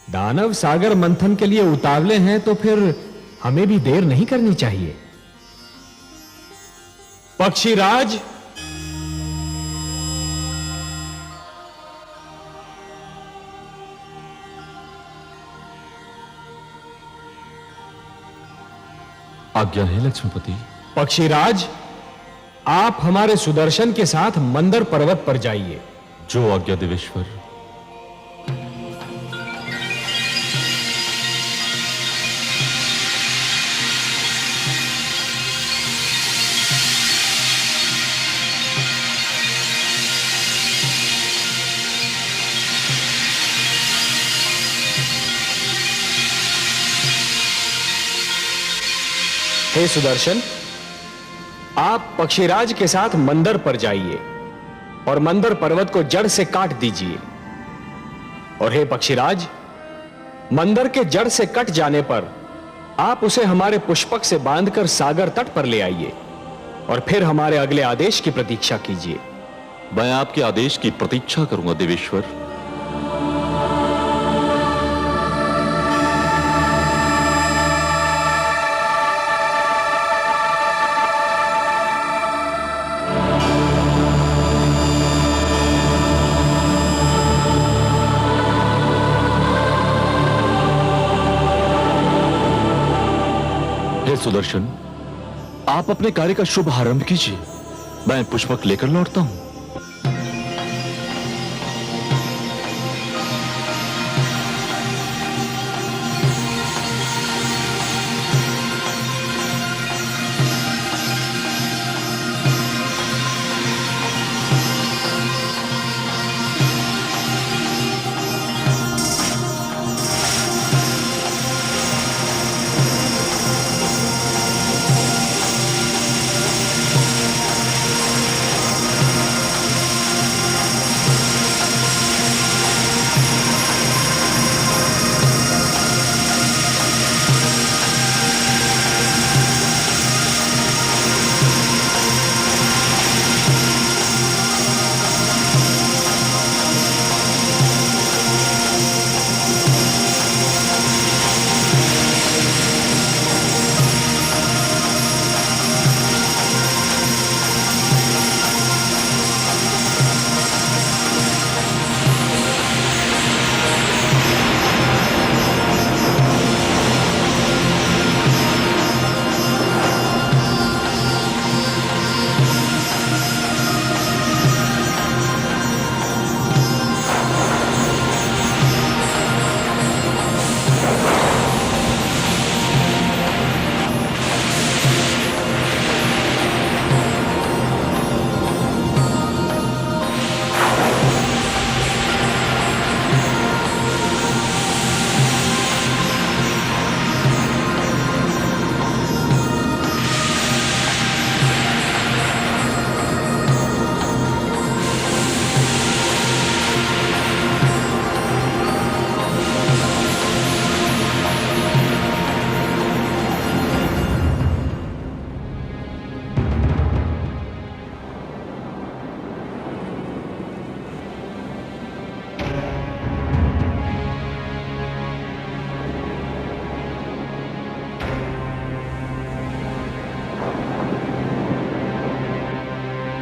दानव सागर मंथन के लिए उतावले हैं तो फिर हमें भी देर नहीं करनी चाहिए। पक्षीराज, आज्ञा है लक्ष्मीपति। पक्षीराज, आप हमारे सुदर्शन के साथ मंदर पर्वत पर जाइए। जो आज्ञा देवेश्वर। हे सुदर्शन, आप पक्षीराज के साथ मंदर पर जाइए और मंदर पर्वत को जड़ से काट दीजिए। और हे पक्षीराज, मंदर के जड़ से कट जाने पर आप उसे हमारे पुष्पक से बांधकर सागर तट पर ले आइए और फिर हमारे अगले आदेश की प्रतीक्षा कीजिए। मैं आपके आदेश की प्रतीक्षा करूंगा देवेश्वर। सुदर्शन, आप अपने कार्य का शुभ आरंभ कीजिए। मैं पुष्पक लेकर लौटता हूं।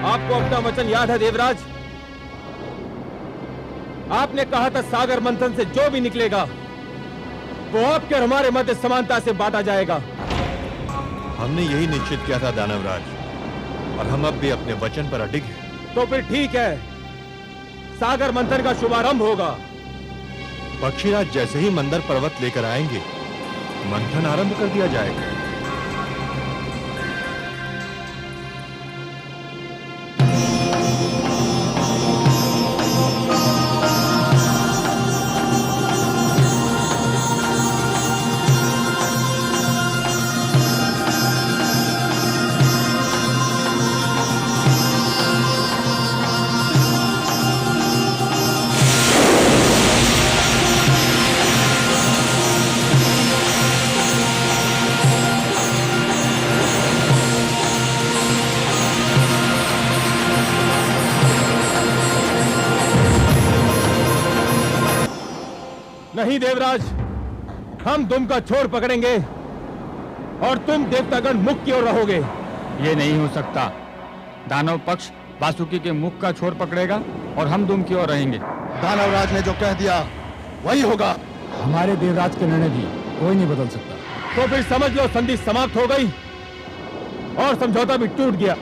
आपको अपना वचन याद है देवराज? आपने कहा था सागर मंथन से जो भी निकलेगा वो आपके और हमारे मध्य समानता से बांटा जाएगा। हमने यही निश्चित किया था दानवराज, और हम अब भी अपने वचन पर अडिग हैं। तो फिर ठीक है, सागर मंथन का शुभारंभ होगा। पक्षीराज जैसे ही मंदर पर्वत लेकर आएंगे, मंथन आरंभ कर दिया जाएगा। नहीं देवराज, हम तुम का छोर पकड़ेंगे और तुम देवतागण मुख की ओर रहोगे। ये नहीं हो सकता। दानव पक्ष वासुकी के मुख का छोर पकड़ेगा और हम दुम की ओर रहेंगे। दानवराज ने जो कह दिया वही होगा। हमारे देवराज के निर्णय भी कोई नहीं बदल सकता। तो फिर समझ लो संधि समाप्त हो गई और समझौता भी टूट गया।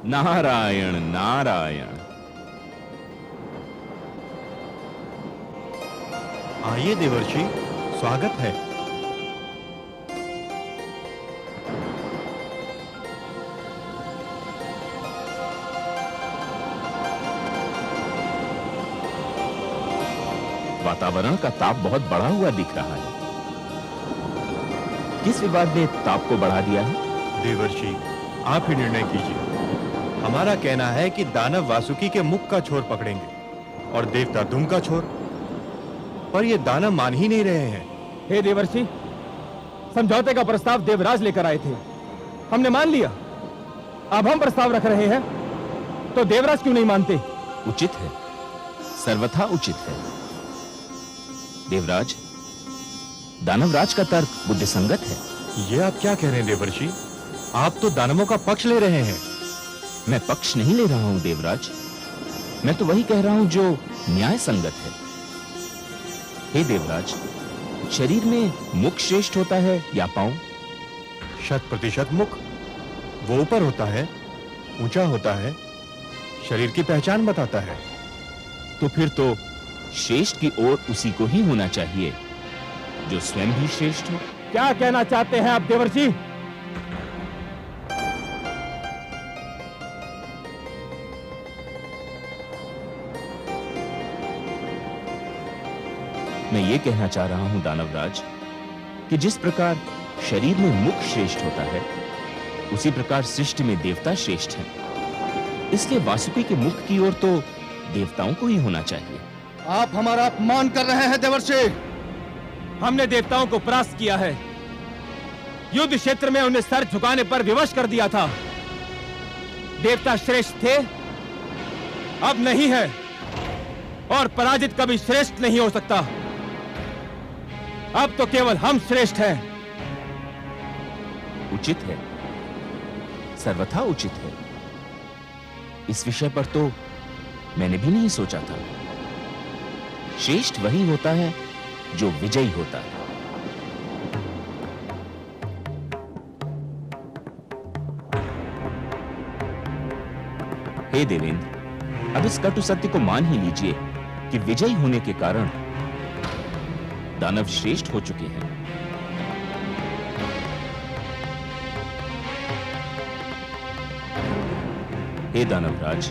नारायण नारायण। आइए देवर्षि, स्वागत है। वातावरण का ताप बहुत बढ़ा हुआ दिख रहा है। किस विवाद ने ताप को बढ़ा दिया है? देवर्षि, आप ही निर्णय कीजिए। हमारा कहना है कि दानव वासुकी के मुख का छोर पकड़ेंगे और देवता दुम का छोर, पर ये दानव मान ही नहीं रहे हैं। हे देवर्षि, समझौते का प्रस्ताव देवराज लेकर आए थे, हमने मान लिया। अब हम प्रस्ताव रख रहे हैं तो देवराज क्यों नहीं मानते? उचित है, सर्वथा उचित है। देवराज, दानवराज का तर्क बुद्धि संगत है। ये आप क्या कह रहे हैं देवर्षि? आप तो दानवों का पक्ष ले रहे हैं। मैं पक्ष नहीं ले रहा हूं देवराज, मैं तो वही कह रहा हूं जो न्याय संगत है। हे देवराज, शरीर में मुख श्रेष्ठ होता है या पांव? 100% मुख। वो ऊपर होता है, ऊंचा होता है, शरीर की पहचान बताता है। तो फिर तो श्रेष्ठ की ओर उसी को ही होना चाहिए जो स्वयं भी श्रेष्ठ हो। क्या कहना चाहते हैं आप देवर्षि? मैं ये कहना चाह रहा हूं दानवराज कि जिस प्रकार शरीर में मुख श्रेष्ठ होता है, उसी प्रकार सृष्टि में देवता श्रेष्ठ हैं। इसलिए वासुकी के मुख की ओर तो देवताओं को ही होना चाहिए। आप हमारा अपमान कर रहे हैं देवर्षि। हमने देवताओं को परास्त किया है, युद्ध क्षेत्र में उन्हें सर झुकाने पर विवश कर दिया था। देवता श्रेष्ठ थे, अब नहीं है, और पराजित कभी श्रेष्ठ नहीं हो सकता। अब तो केवल हम श्रेष्ठ हैं। उचित है, सर्वथा उचित है। इस विषय पर तो मैंने भी नहीं सोचा था। श्रेष्ठ वही होता है जो विजयी होता है। हे देवेंद्र, अब इस कटु सत्य को मान ही लीजिए कि विजयी होने के कारण दानव श्रेष्ठ हो चुके हैं। हे दानवराज,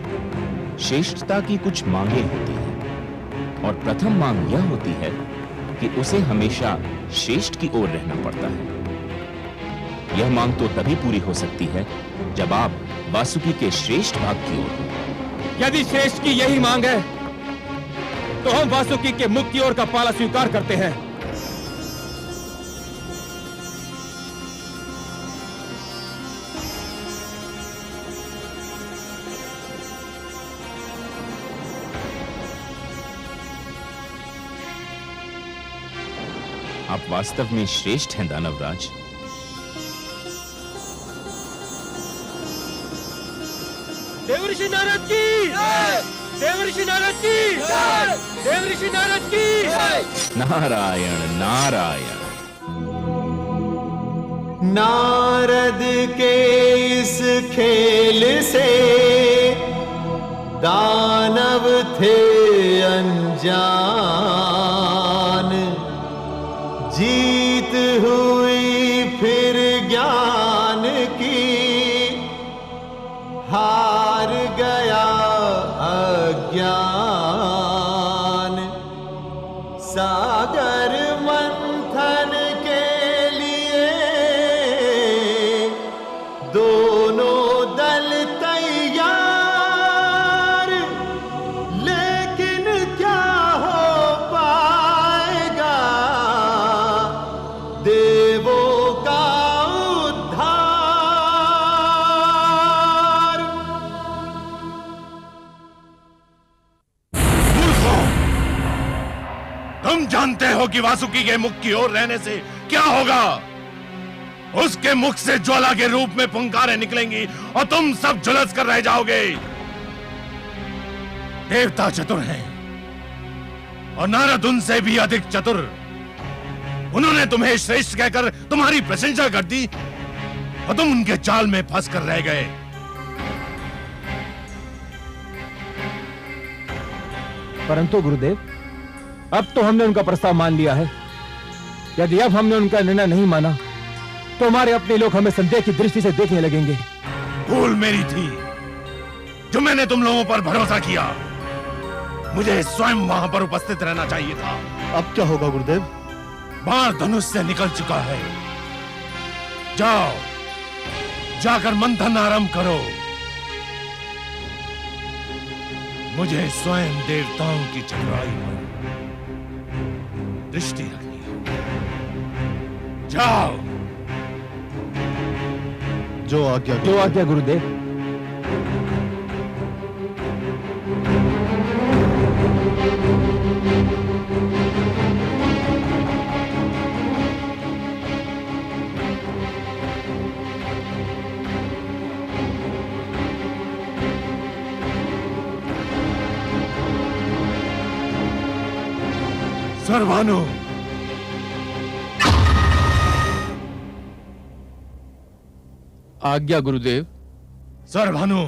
श्रेष्ठता की कुछ मांगे होती हैं और प्रथम मांग यह होती है कि उसे हमेशा श्रेष्ठ की ओर रहना पड़ता है। यह मांग तो तभी पूरी हो सकती है जब आप वासुकी के श्रेष्ठ भाग की ओर हो। यदि श्रेष्ठ की यही मांग है तो हम वासुकी के मुख की ओर का पाला स्वीकार करते हैं। आप वास्तव में श्रेष्ठ हैं दानवराज। देवर्षि नारद की जय! देवर्षि नारद की जय! देवर्षि नारद की जय! नारायण नारायण। नारद के इस खेल से दानव थे अनजान, जीत हुई फिर ज्ञान की, हार गया अज्ञान। सागर मंथन के लिए दोनों दल तैयार, लेकिन क्या हो पाएगा देवों का उद्धार। तुम जानते हो कि वासुकी के मुख की ओर रहने से क्या होगा? उसके मुख से ज्वाला के रूप में फुंकारें निकलेंगी और तुम सब झुलस कर रह जाओगे। देवता चतुर हैं और नारद उनसे भी अधिक चतुर। उन्होंने तुम्हें श्रेष्ठ कहकर तुम्हारी प्रशंसा कर दी और तुम उनके जाल में फंस कर रह गए। परंतु गुरुदेव, अब तो हमने उनका प्रस्ताव मान लिया है। यदि अब हमने उनका निर्णय नहीं माना तो हमारे अपने लोग हमें संदेह की दृष्टि से देखने लगेंगे। भूल मेरी थी जो मैंने तुम लोगों पर भरोसा किया। मुझे स्वयं वहां पर उपस्थित रहना चाहिए था। अब क्या होगा गुरुदेव? बाण धनुष से निकल चुका है। जाओ, जाकर मंथन आरंभ करो। मुझे स्वयं देवताओं की चतुराई पर दृष्टि रखनी है। जाओ। जो आज्ञा गुरुदेव। सर्वानु, आज्ञा गुरुदेव। सर्वानु,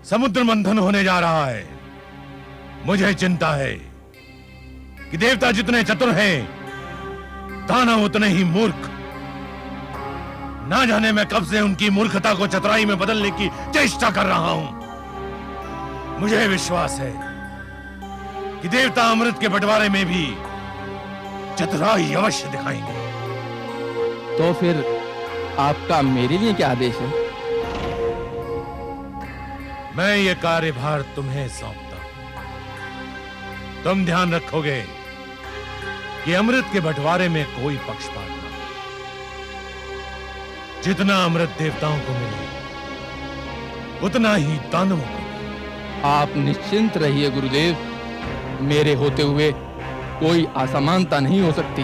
समुद्र मंथन होने जा रहा है। मुझे चिंता है कि देवता जितने चतुर हैं, दानव उतने ही मूर्ख। ना जाने मैं कब से उनकी मूर्खता को चतुराई में बदलने की चेष्टा कर रहा हूं। मुझे विश्वास है कि देवता अमृत के बंटवारे में भी चतुराई अवश्य दिखाएंगे। तो फिर आपका मेरे लिए क्या आदेश है? मैं ये कार्यभार तुम्हें सौंपता हूं। तुम ध्यान रखोगे कि अमृत के बंटवारे में कोई पक्षपात न हो। जितना अमृत देवताओं को मिले उतना ही दानवों को मिले। आप निश्चिंत रहिए गुरुदेव, मेरे होते हुए कोई असमानता नहीं हो सकती।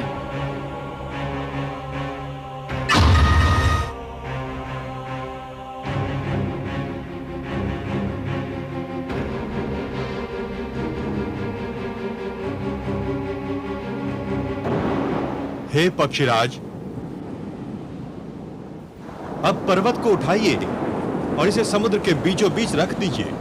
हे पक्षीराज, अब पर्वत को उठाइए और इसे समुद्र के बीचों बीच रख दीजिए।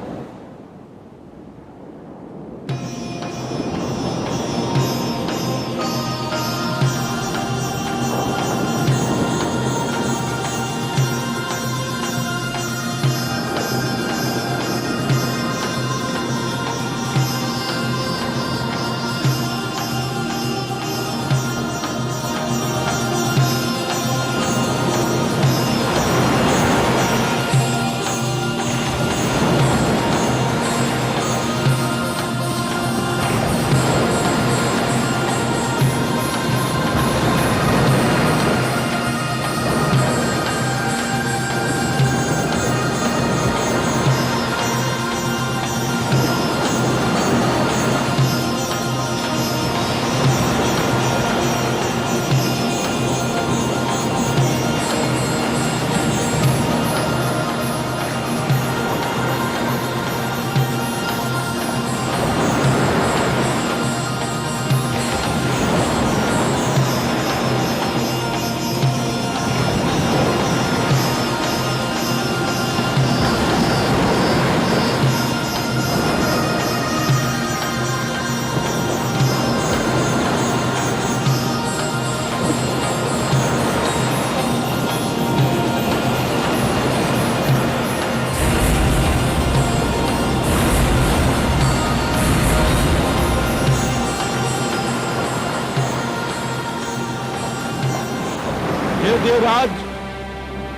देवराज,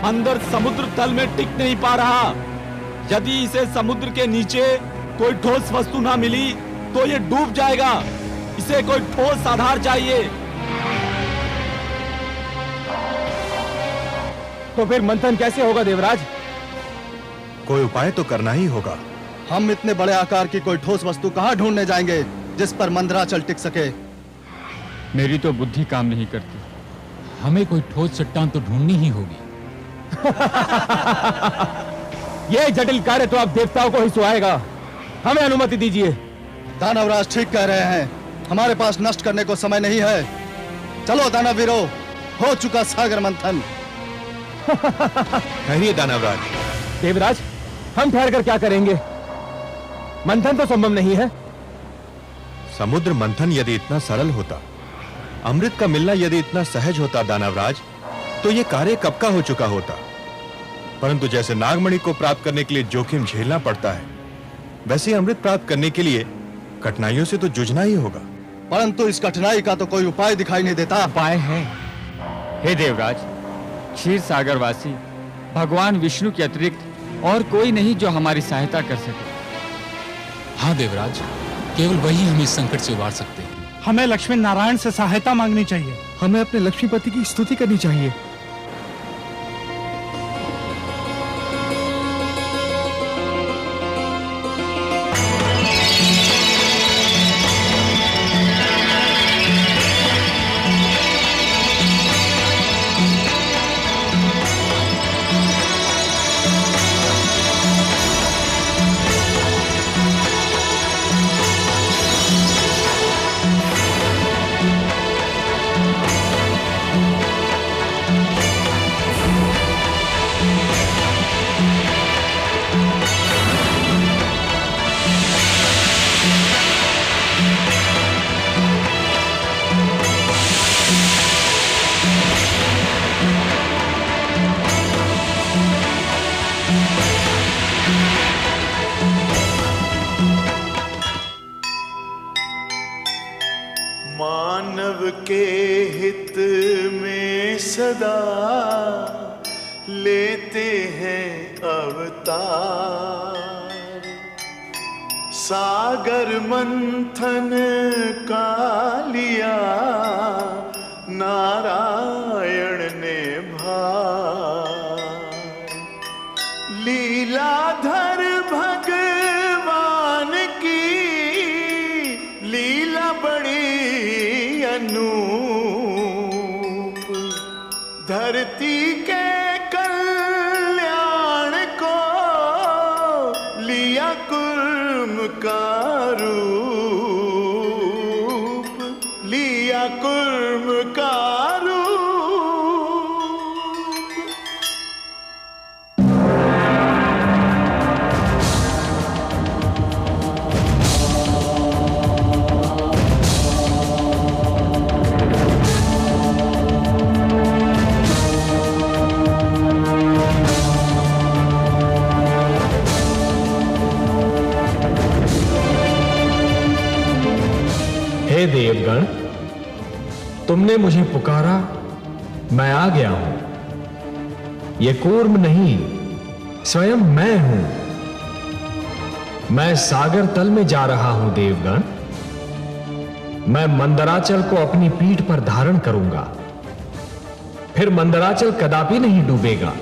अंदर समुद्र तल में टिक नहीं पा रहा। यदि इसे समुद्र के नीचे कोई ठोस वस्तु ना मिली तो ये डूब जाएगा। इसे कोई ठोस आधार चाहिए। तो फिर मंथन कैसे होगा देवराज? कोई उपाय तो करना ही होगा। हम इतने बड़े आकार की कोई ठोस वस्तु कहां ढूंढने जाएंगे? जिस पर मंदराचल टिक सके। मेरी तो बुद्धि काम नहीं करती। हमें कोई ठोस चट्टान तो ढूंढनी ही होगी। यह जटिल कार्य तो आप देवताओं को ही सुहाएगा। हमें अनुमति दीजिए। दानवराज ठीक कह रहे हैं, हमारे पास नष्ट करने को समय नहीं है। चलो दानवीरों, हो चुका सागर मंथन। ठहरिए दानवराज। देवराज, हम ठहर कर क्या करेंगे? मंथन तो संभव नहीं है। समुद्र मंथन यदि इतना सरल होता, अमृत का मिलना यदि इतना सहज होता दानवराज, तो यह कार्य कब का हो चुका होता। परंतु जैसे नागमणि को प्राप्त करने के लिए जोखिम झेलना पड़ता है, वैसे अमृत प्राप्त करने के लिए कठिनाइयों से तो जूझना ही होगा। परंतु इस कठिनाई का तो कोई उपाय दिखाई नहीं देता। उपाय है। हे देवराज, क्षीर सागर वासी भगवान विष्णु के अतिरिक्त और कोई नहीं जो हमारी सहायता कर सके। हाँ देवराज, केवल वही हमें इस संकट से उबार सकते हैं। हमें लक्ष्मी नारायण से सहायता मांगनी चाहिए। हमें अपने लक्ष्मीपति की स्तुति करनी चाहिए। मानव के हित में सदा लेते हैं अवतार। सागर मंथन का लिया नारायण ने भार। लीलाधर भगवान की लीला बड़ी अनूप। धरती के कल्याण को लिया कुर्म का रूप। लिया कुर्म का रूप। हे देवगण, तुमने मुझे पुकारा, मैं आ गया हूं। यह कूर्म नहीं, स्वयं मैं हूं। मैं सागर तल में जा रहा हूं देवगण। मैं मंदराचल को अपनी पीठ पर धारण करूंगा। फिर मंदराचल कदापि नहीं डूबेगा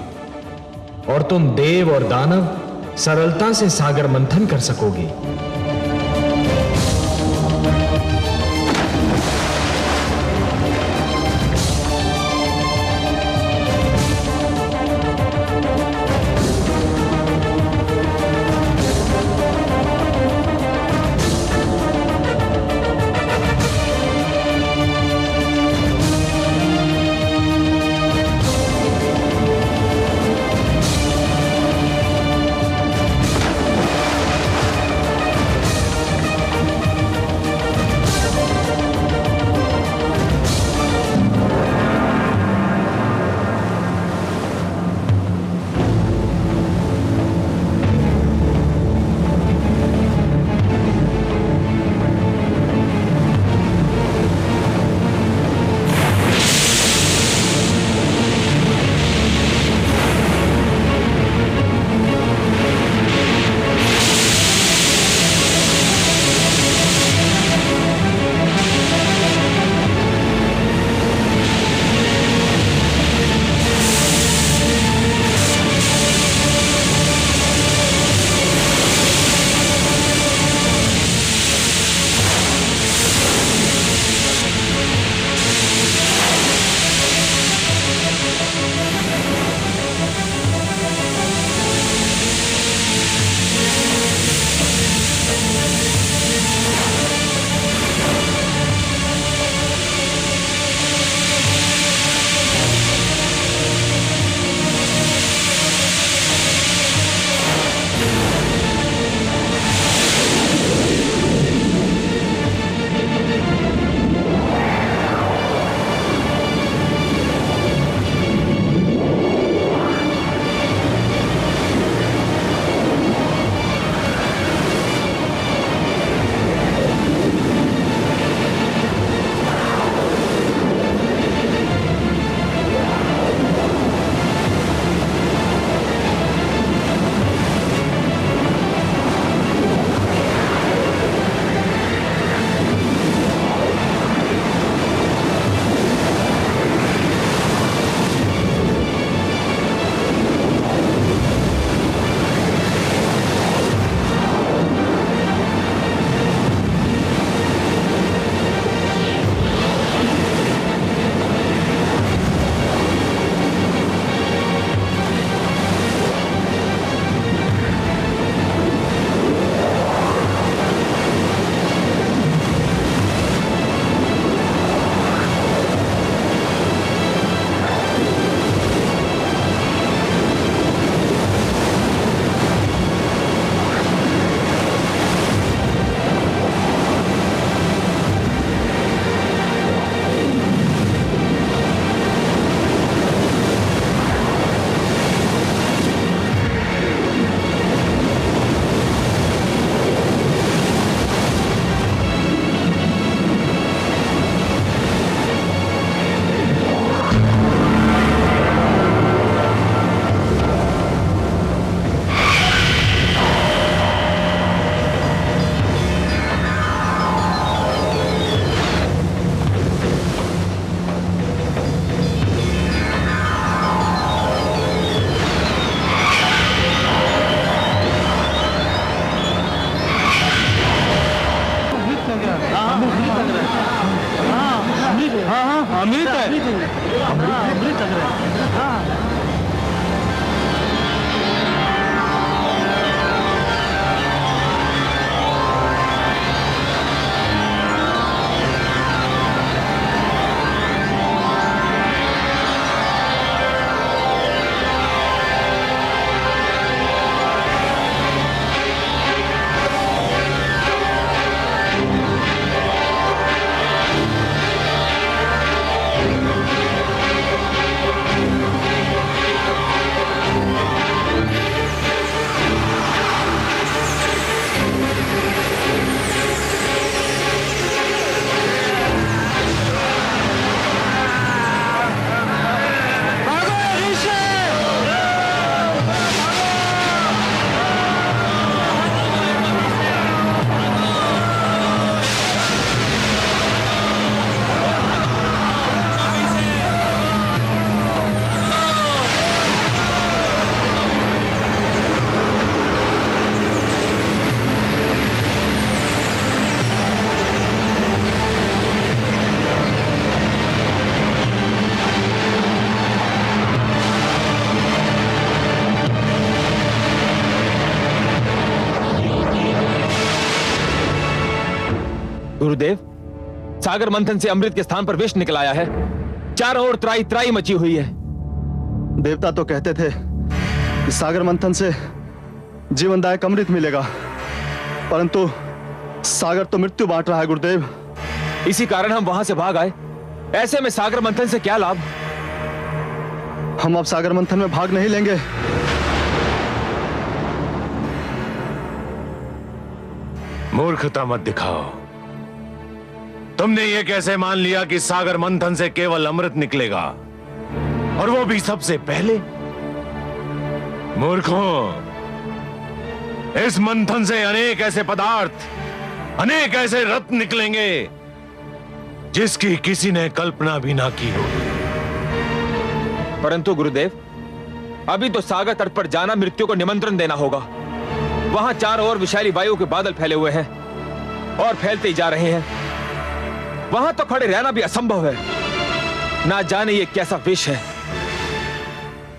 और तुम देव और दानव सरलता से सागर मंथन कर सकोगे। अमृत है। अमृत लग रहा है। हाँ। गुरुदेव, सागर मंथन से अमृत के स्थान पर विष निकल आया है। चारों ओर त्राई त्राई मची हुई है। देवता तो कहते थे कि सागर मंथन से जीवनदायक अमृत मिलेगा, परंतु सागर तो मृत्यु बांट रहा है गुरुदेव। इसी कारण हम वहां से भाग आए। ऐसे में सागर मंथन से क्या लाभ? हम अब सागर मंथन में भाग नहीं लेंगे। मूर्खता मत दिखाओ। तुमने ये कैसे मान लिया कि सागर मंथन से केवल अमृत निकलेगा, और वो भी सबसे पहले? मूर्खों, इस मंथन से अनेक ऐसे पदार्थ, अनेक ऐसे रत्न निकलेंगे जिसकी किसी ने कल्पना भी ना की हो। परंतु गुरुदेव, अभी तो सागर तट पर जाना मृत्यु को निमंत्रण देना होगा। वहां चारों ओर विषैली वायु के बादल फैले हुए हैं और फैलते ही जा रहे हैं। वहां तो खड़े रहना भी असंभव है। ना जाने ये कैसा विष है।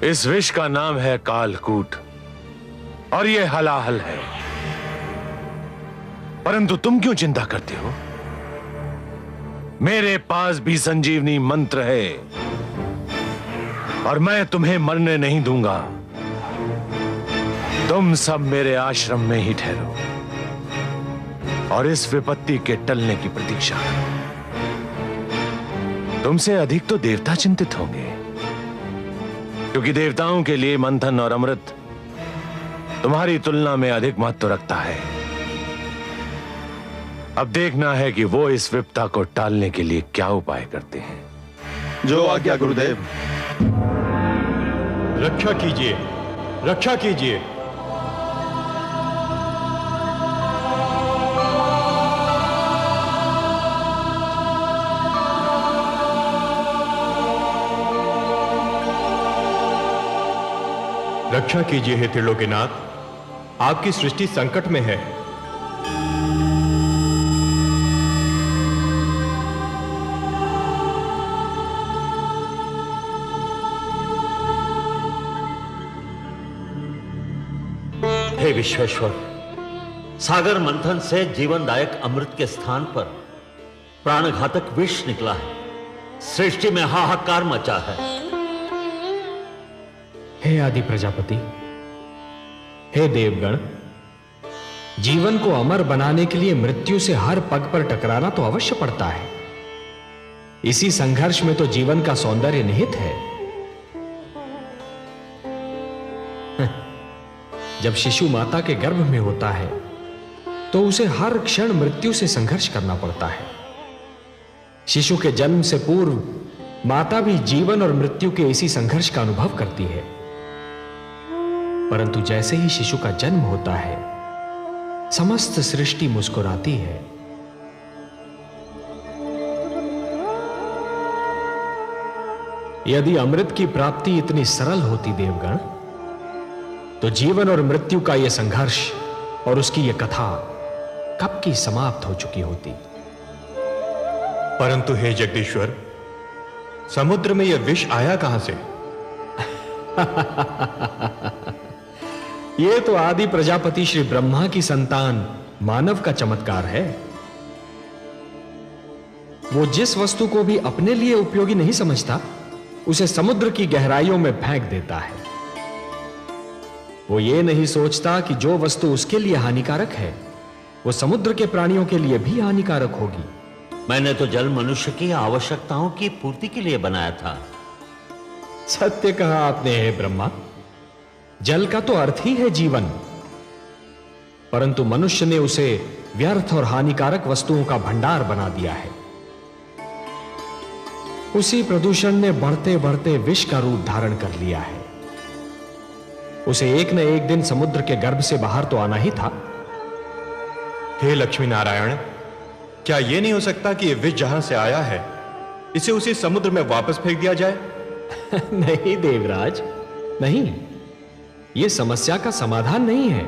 इस विष का नाम है कालकूट, और ये हलाहल है। परंतु तुम क्यों चिंता करते हो? मेरे पास भी संजीवनी मंत्र है, और मैं तुम्हें मरने नहीं दूंगा। तुम सब मेरे आश्रम में ही ठहरो और इस विपत्ति के टलने की प्रतीक्षा करो। तुमसे अधिक तो देवता चिंतित होंगे, क्योंकि देवताओं के लिए मंथन और अमृत तुम्हारी तुलना में अधिक महत्व रखता है। अब देखना है कि वो इस विपत्ता को टालने के लिए क्या उपाय करते हैं। जो आज्ञा गुरुदेव। रक्षा कीजिए, रक्षा कीजिए। रक्षा कीजिए हे त्रिलोकीनाथ, आपकी सृष्टि संकट में है। हे विश्वेश्वर, सागर मंथन से जीवनदायक अमृत के स्थान पर प्राणघातक विष निकला है। सृष्टि में हाहाकार मचा है। हे आदि प्रजापति, हे देवगण, जीवन को अमर बनाने के लिए मृत्यु से हर पग पर टकराना तो अवश्य पड़ता है। इसी संघर्ष में तो जीवन का सौंदर्य निहित है। जब शिशु माता के गर्भ में होता है तो उसे हर क्षण मृत्यु से संघर्ष करना पड़ता है। शिशु के जन्म से पूर्व माता भी जीवन और मृत्यु के इसी संघर्ष का अनुभव करती है। परंतु जैसे ही शिशु का जन्म होता है, समस्त सृष्टि मुस्कुराती है। यदि अमृत की प्राप्ति इतनी सरल होती देवगण, तो जीवन और मृत्यु का यह संघर्ष और उसकी यह कथा कब की समाप्त हो चुकी होती। परंतु हे जगदीश्वर, समुद्र में यह विष आया कहां से? यह तो आदि प्रजापति श्री ब्रह्मा की संतान मानव का चमत्कार है। वो जिस वस्तु को भी अपने लिए उपयोगी नहीं समझता, उसे समुद्र की गहराइयों में फेंक देता है। वो ये नहीं सोचता कि जो वस्तु उसके लिए हानिकारक है, वो समुद्र के प्राणियों के लिए भी हानिकारक होगी। मैंने तो जल मनुष्य की आवश्यकताओं की पूर्ति के लिए बनाया था। सत्य कहा आपने, हे ब्रह्मा। जल का तो अर्थ ही है जीवन, परंतु मनुष्य ने उसे व्यर्थ और हानिकारक वस्तुओं का भंडार बना दिया है। उसी प्रदूषण ने बढ़ते बढ़ते विष का रूप धारण कर लिया है। उसे एक न एक दिन समुद्र के गर्भ से बाहर तो आना ही था। हे लक्ष्मी नारायण, क्या यह नहीं हो सकता कि यह विष जहां से आया है, इसे उसी समुद्र में वापस फेंक दिया जाए? नहीं देवराज, नहीं। यह समस्या का समाधान नहीं है।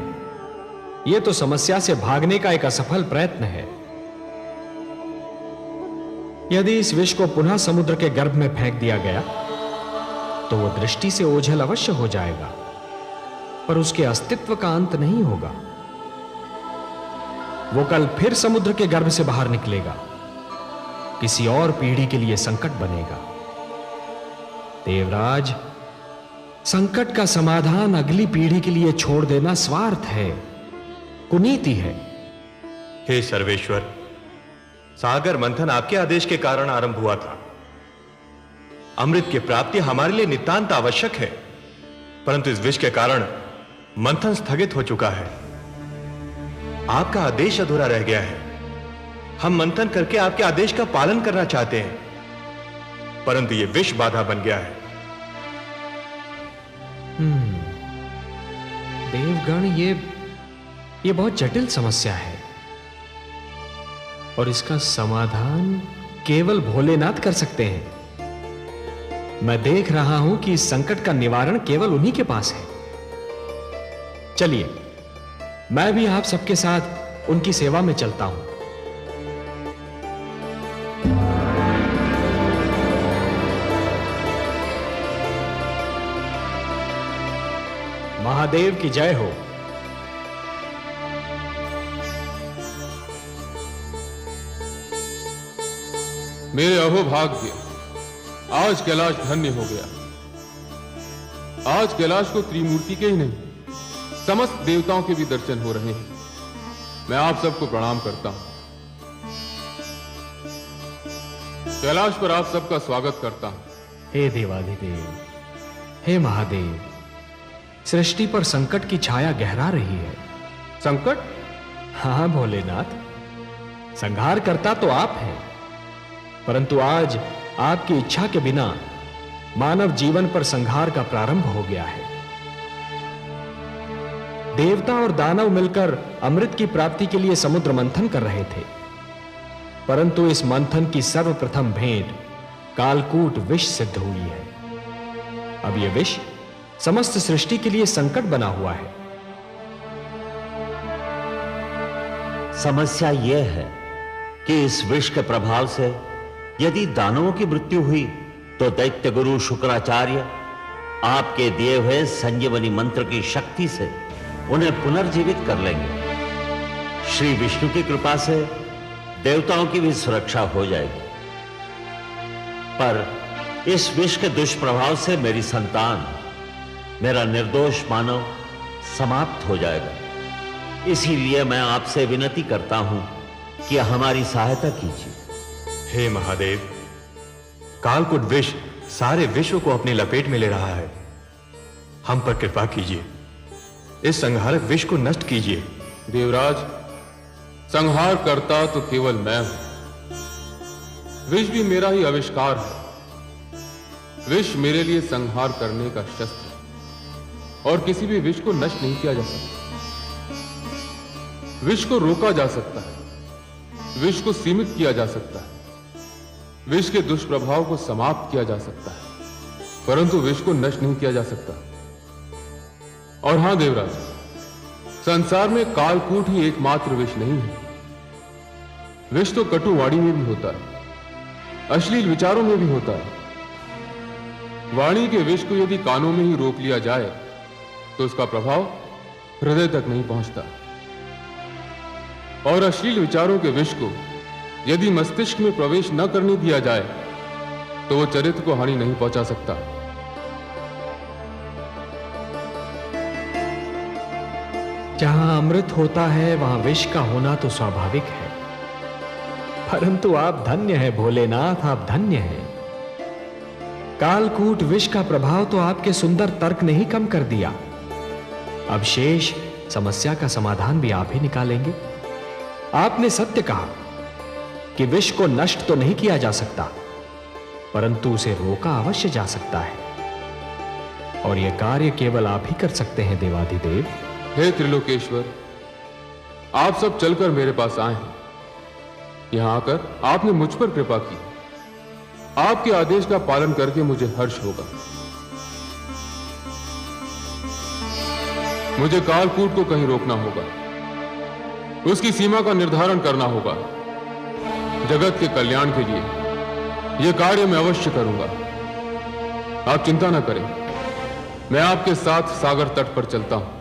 यह तो समस्या से भागने का एक असफल प्रयत्न है। यदि इस विष को पुनः समुद्र के गर्भ में फेंक दिया गया तो वो दृष्टि से ओझल अवश्य हो जाएगा, पर उसके अस्तित्व का अंत नहीं होगा। वो कल फिर समुद्र के गर्भ से बाहर निकलेगा, किसी और पीढ़ी के लिए संकट बनेगा। देवराज, संकट का समाधान अगली पीढ़ी के लिए छोड़ देना स्वार्थ है, कुनीति है। हे सर्वेश्वर, सागर मंथन आपके आदेश के कारण आरंभ हुआ था। अमृत की प्राप्ति हमारे लिए नितांत आवश्यक है, परंतु इस विष के कारण मंथन स्थगित हो चुका है। आपका आदेश अधूरा रह गया है। हम मंथन करके आपके आदेश का पालन करना चाहते हैं, परंतु यह विष बाधा बन गया है। देवगण, ये बहुत जटिल समस्या है और इसका समाधान केवल भोलेनाथ कर सकते हैं। मैं देख रहा हूं कि इस संकट का निवारण केवल उन्हीं के पास है। चलिए, मैं भी आप सबके साथ उनकी सेवा में चलता हूं। महादेव की जय हो। मेरे अहोभाग्य, आज कैलाश धन्य हो गया। आज कैलाश को त्रिमूर्ति के ही नहीं, समस्त देवताओं के भी दर्शन हो रहे हैं। मैं आप सबको प्रणाम करता हूं। कैलाश पर आप सबका स्वागत करता हूं। हे देवाधिदेव, हे महादेव, सृष्टि पर संकट की छाया गहरा रही है। संकट? हाँ भोलेनाथ, संहार करता तो आप हैं, परंतु आज आपकी इच्छा के बिना मानव जीवन पर संहार का प्रारंभ हो गया है। देवता और दानव मिलकर अमृत की प्राप्ति के लिए समुद्र मंथन कर रहे थे, परंतु इस मंथन की सर्वप्रथम भेंट कालकूट विष सिद्ध हुई है। अब यह विष समस्त सृष्टि के लिए संकट बना हुआ है। समस्या यह है कि इस विष के प्रभाव से यदि दानवों की मृत्यु हुई तो दैत्य गुरु शुक्राचार्य आपके दिए हुए संजीवनी मंत्र की शक्ति से उन्हें पुनर्जीवित कर लेंगे। श्री विष्णु की कृपा से देवताओं की भी सुरक्षा हो जाएगी, पर इस विष के दुष्प्रभाव से मेरी संतान, मेरा निर्दोष मानव समाप्त हो जाएगा। इसीलिए मैं आपसे विनती करता हूं कि हमारी सहायता कीजिए। हे महादेव, कालकूट विष सारे विश्व को अपनी लपेट में ले रहा है। हम पर कृपा कीजिए, इस संहारक विष को नष्ट कीजिए। देवराज, संहार करता तो केवल मैं हूं। विष भी मेरा ही आविष्कार है। विष मेरे लिए संहार करने का शस्त्र है और किसी भी विष को नष्ट नहीं किया जा सकता। विष को रोका जा सकता है, विष को सीमित किया जा सकता है, विष के दुष्प्रभाव को समाप्त किया जा सकता है, परंतु विष को नष्ट नहीं किया जा सकता। और हां देवराज, संसार में कालकूट ही एकमात्र विष नहीं है। विष तो कटुवाणी में भी होता है, अश्लील विचारों में भी होता है, वाणी के विष को यदि कानों में ही रोक लिया जाए तो उसका प्रभाव हृदय तक नहीं पहुंचता, और अश्लील विचारों के विष को यदि मस्तिष्क में प्रवेश न करने दिया जाए तो वो चरित्र को हानि नहीं पहुंचा सकता। जहां अमृत होता है वहां विष का होना तो स्वाभाविक है, परंतु आप धन्य हैं भोलेनाथ, आप धन्य हैं। कालकूट विष का प्रभाव तो आपके सुंदर तर्क ने ही कम कर दिया। अब शेष समस्या का समाधान भी आप ही निकालेंगे। आपने सत्य कहा कि विष को नष्ट तो नहीं किया जा सकता, परंतु उसे रोका अवश्य जा सकता है, और यह कार्य केवल आप ही कर सकते हैं देवाधिदेव। हे त्रिलोकेश्वर, आप सब चलकर मेरे पास आए हैं। यहां आकर आपने मुझ पर कृपा की। आपके आदेश का पालन करके मुझे हर्ष होगा। मुझे कालकूट को कहीं रोकना होगा, उसकी सीमा का निर्धारण करना होगा। जगत के कल्याण के लिए यह कार्य मैं अवश्य करूंगा। आप चिंता न करें, मैं आपके साथ सागर तट पर चलता हूं।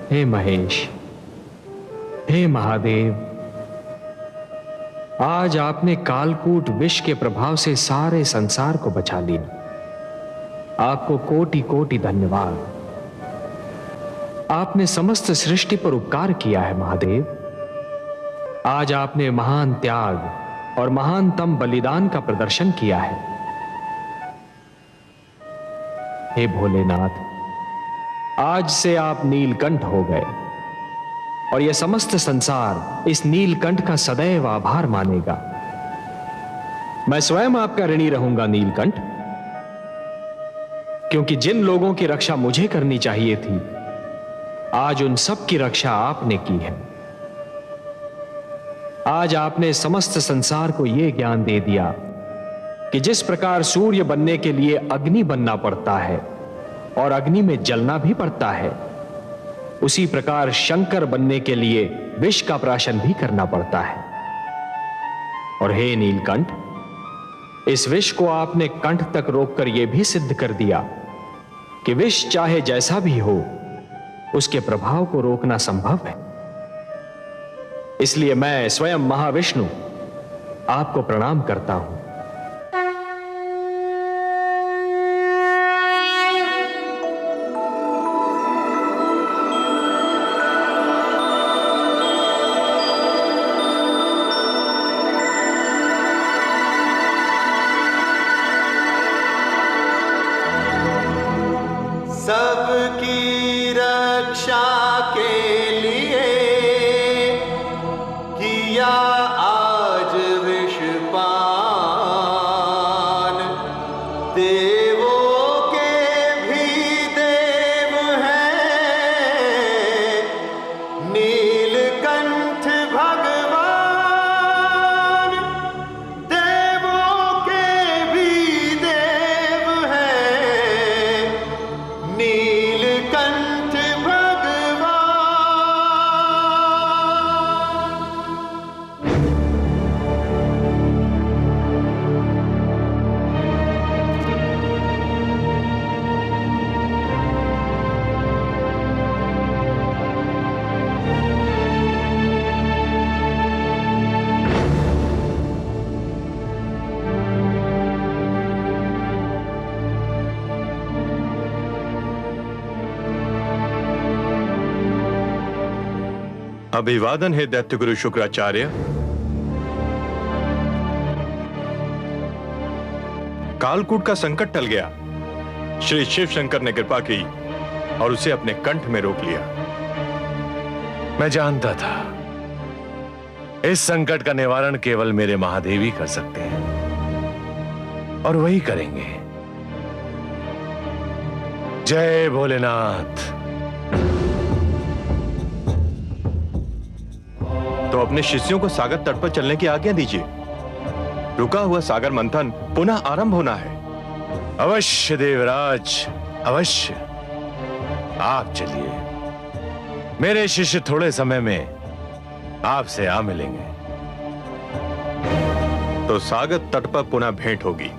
हे महेश, हे महादेव, आज आपने कालकूट विष के प्रभाव से सारे संसार को बचा लिया। आपको कोटि कोटि धन्यवाद। आपने समस्त सृष्टि पर उपकार किया है महादेव। आज आपने महान त्याग और महानतम बलिदान का प्रदर्शन किया है। हे भोलेनाथ, आज से आप नीलकंठ हो गए और यह समस्त संसार इस नीलकंठ का सदैव आभार मानेगा। मैं स्वयं आपका ऋणी रहूंगा नीलकंठ, क्योंकि जिन लोगों की रक्षा मुझे करनी चाहिए थी, आज उन सब की रक्षा आपने की है। आज आपने समस्त संसार को यह ज्ञान दे दिया कि जिस प्रकार सूर्य बनने के लिए अग्नि बनना पड़ता है और अग्नि में जलना भी पड़ता है, उसी प्रकार शंकर बनने के लिए विष का प्राशन भी करना पड़ता है। और हे नीलकंठ, इस विष को आपने कंठ तक रोककर यह भी सिद्ध कर दिया कि विष चाहे जैसा भी हो, उसके प्रभाव को रोकना संभव है। इसलिए मैं स्वयं महाविष्णु आपको प्रणाम करता हूं। सबकी रक्षा के लिए किया आज विष पान, देवों के भी देव हैं नीलकंठ भगवान, देवों के भी देव हैं नीलकंठ भगवान। अभिवादन है दैत्य गुरु शुक्राचार्य। कालकूट का संकट टल गया। श्री शिव शंकर ने कृपा की और उसे अपने कंठ में रोक लिया। मैं जानता था इस संकट का निवारण केवल मेरे महादेव ही कर सकते हैं, और वही करेंगे। जय भोलेनाथ। तो अपने शिष्यों को सागर तट पर चलने की आज्ञा दीजिए। रुका हुआ सागर मंथन पुनः आरंभ होना है। अवश्य देवराज, अवश्य। आप चलिए, मेरे शिष्य थोड़े समय में आपसे आ मिलेंगे। तो सागर तट पर पुनः भेंट होगी।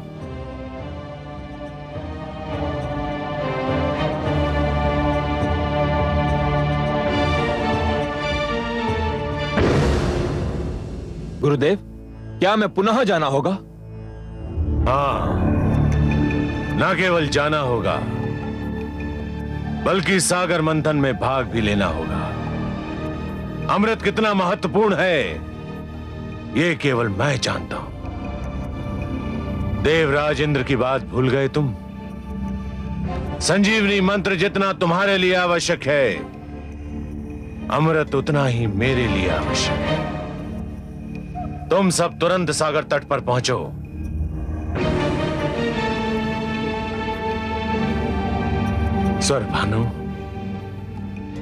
गुरुदेव, क्या मैं पुनः जाना होगा? हाँ, न केवल जाना होगा बल्कि सागर मंथन में भाग भी लेना होगा। अमृत कितना महत्वपूर्ण है यह केवल मैं जानता हूं। देवराज इंद्र की बात भूल गए तुम? संजीवनी मंत्र जितना तुम्हारे लिए आवश्यक है, अमृत उतना ही मेरे लिए आवश्यक है। तुम सब तुरंत सागर तट पर पहुंचो। स्वर्भानु,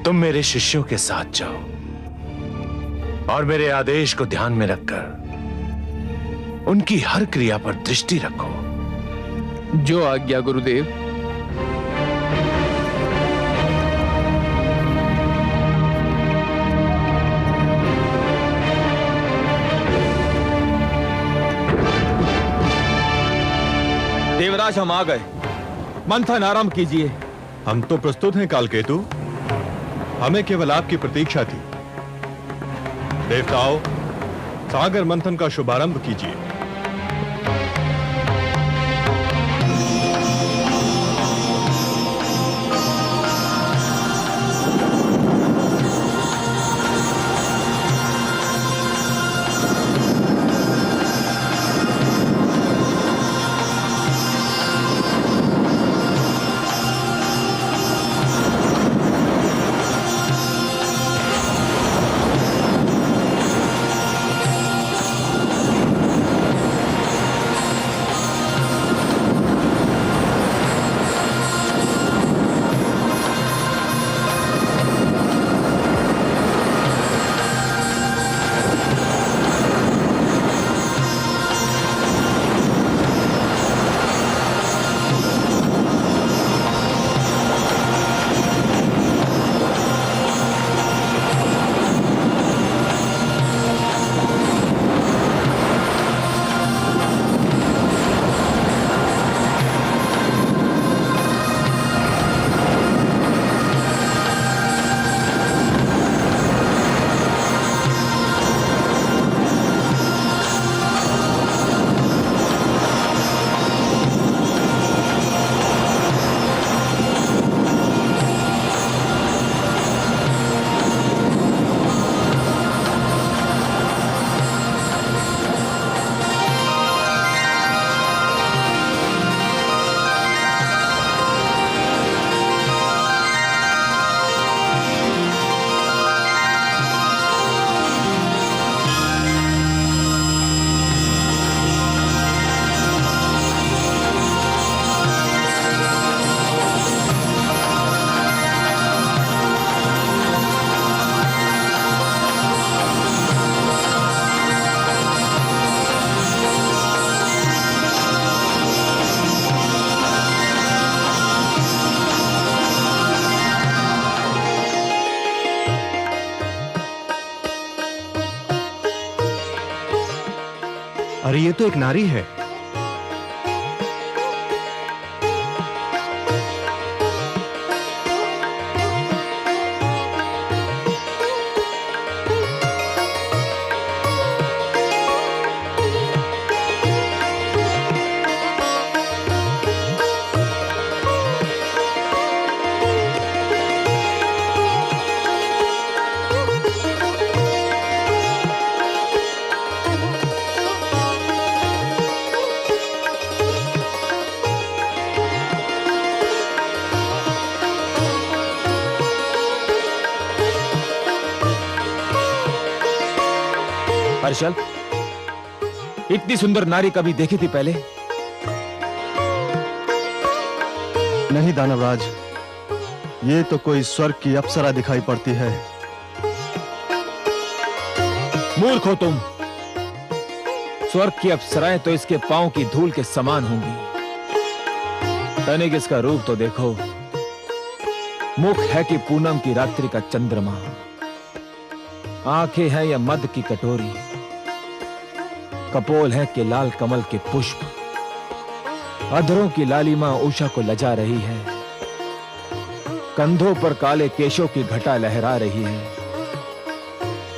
तुम मेरे शिष्यों के साथ जाओ और मेरे आदेश को ध्यान में रखकर उनकी हर क्रिया पर दृष्टि रखो। जो आज्ञा गुरुदेव। देवराज, हम आ गए। मंथन आरंभ कीजिए। हम तो प्रस्तुत हैं कालकेतु। हमें केवल आपकी प्रतीक्षा थी। देवताओं, सागर मंथन का शुभारंभ कीजिए। अरे ये तो एक नारी है। हर्षल, इतनी सुंदर नारी कभी देखी थी पहले? नहीं दानवराज, ये तो कोई स्वर्ग की अप्सरा दिखाई पड़ती है। मूर्ख हो तुम। स्वर्ग की अप्सराएं तो इसके पांव की धूल के समान होंगी। तनिक इसका रूप तो देखो। मुख है कि पूनम की रात्रि का चंद्रमा, आंखें हैं या मद की कटोरी, कपोल है कि लाल कमल के पुष्प, अधरों की लालिमा उषा को लजा रही है, कंधों पर काले केशों की घटा लहरा रही है,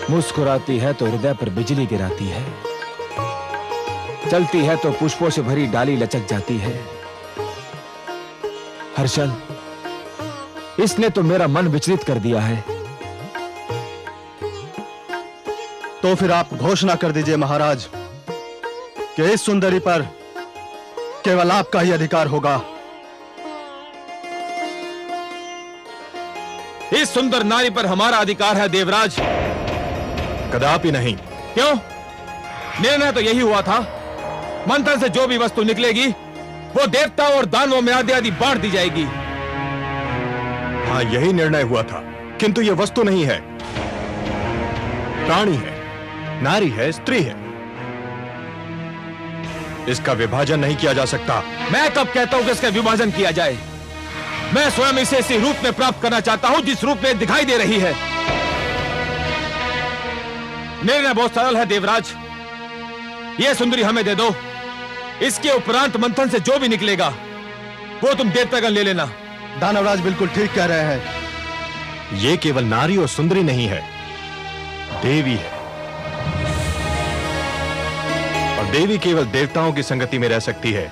मुस्कुराती है तो हृदय पर बिजली गिराती है, चलती है तो पुष्पों से भरी डाली लचक जाती है। हर्षल, इसने तो मेरा मन विचलित कर दिया है। तो फिर आप घोषणा कर दीजिए महाराज कि इस सुंदरी पर केवल आपका ही अधिकार होगा। इस सुंदर नारी पर हमारा अधिकार है देवराज। कदापि नहीं। क्यों? निर्णय तो यही हुआ था, मंथन से जो भी वस्तु निकलेगी वो देवता और दानवों में आदि आदि बांट दी जाएगी। हाँ, यही निर्णय हुआ था, किंतु यह वस्तु नहीं है, प्राणी है, नारी है, स्त्री है। इसका विभाजन नहीं किया जा सकता। मैं कब कहता हूं कि इसका विभाजन किया जाए? मैं स्वयं इसे इसी रूप में प्राप्त करना चाहता हूं जिस रूप में दिखाई दे रही है। निर्णय बहुत सरल है देवराज, यह सुंदरी हमें दे दो। इसके उपरांत मंथन से जो भी निकलेगा वो तुम देवतागण ले लेना। दानवराज बिल्कुल ठीक कह रहे हैं। यह केवल नारी और सुंदरी नहीं है, देवी है। और देवी केवल देवताओं की संगति में रह सकती है,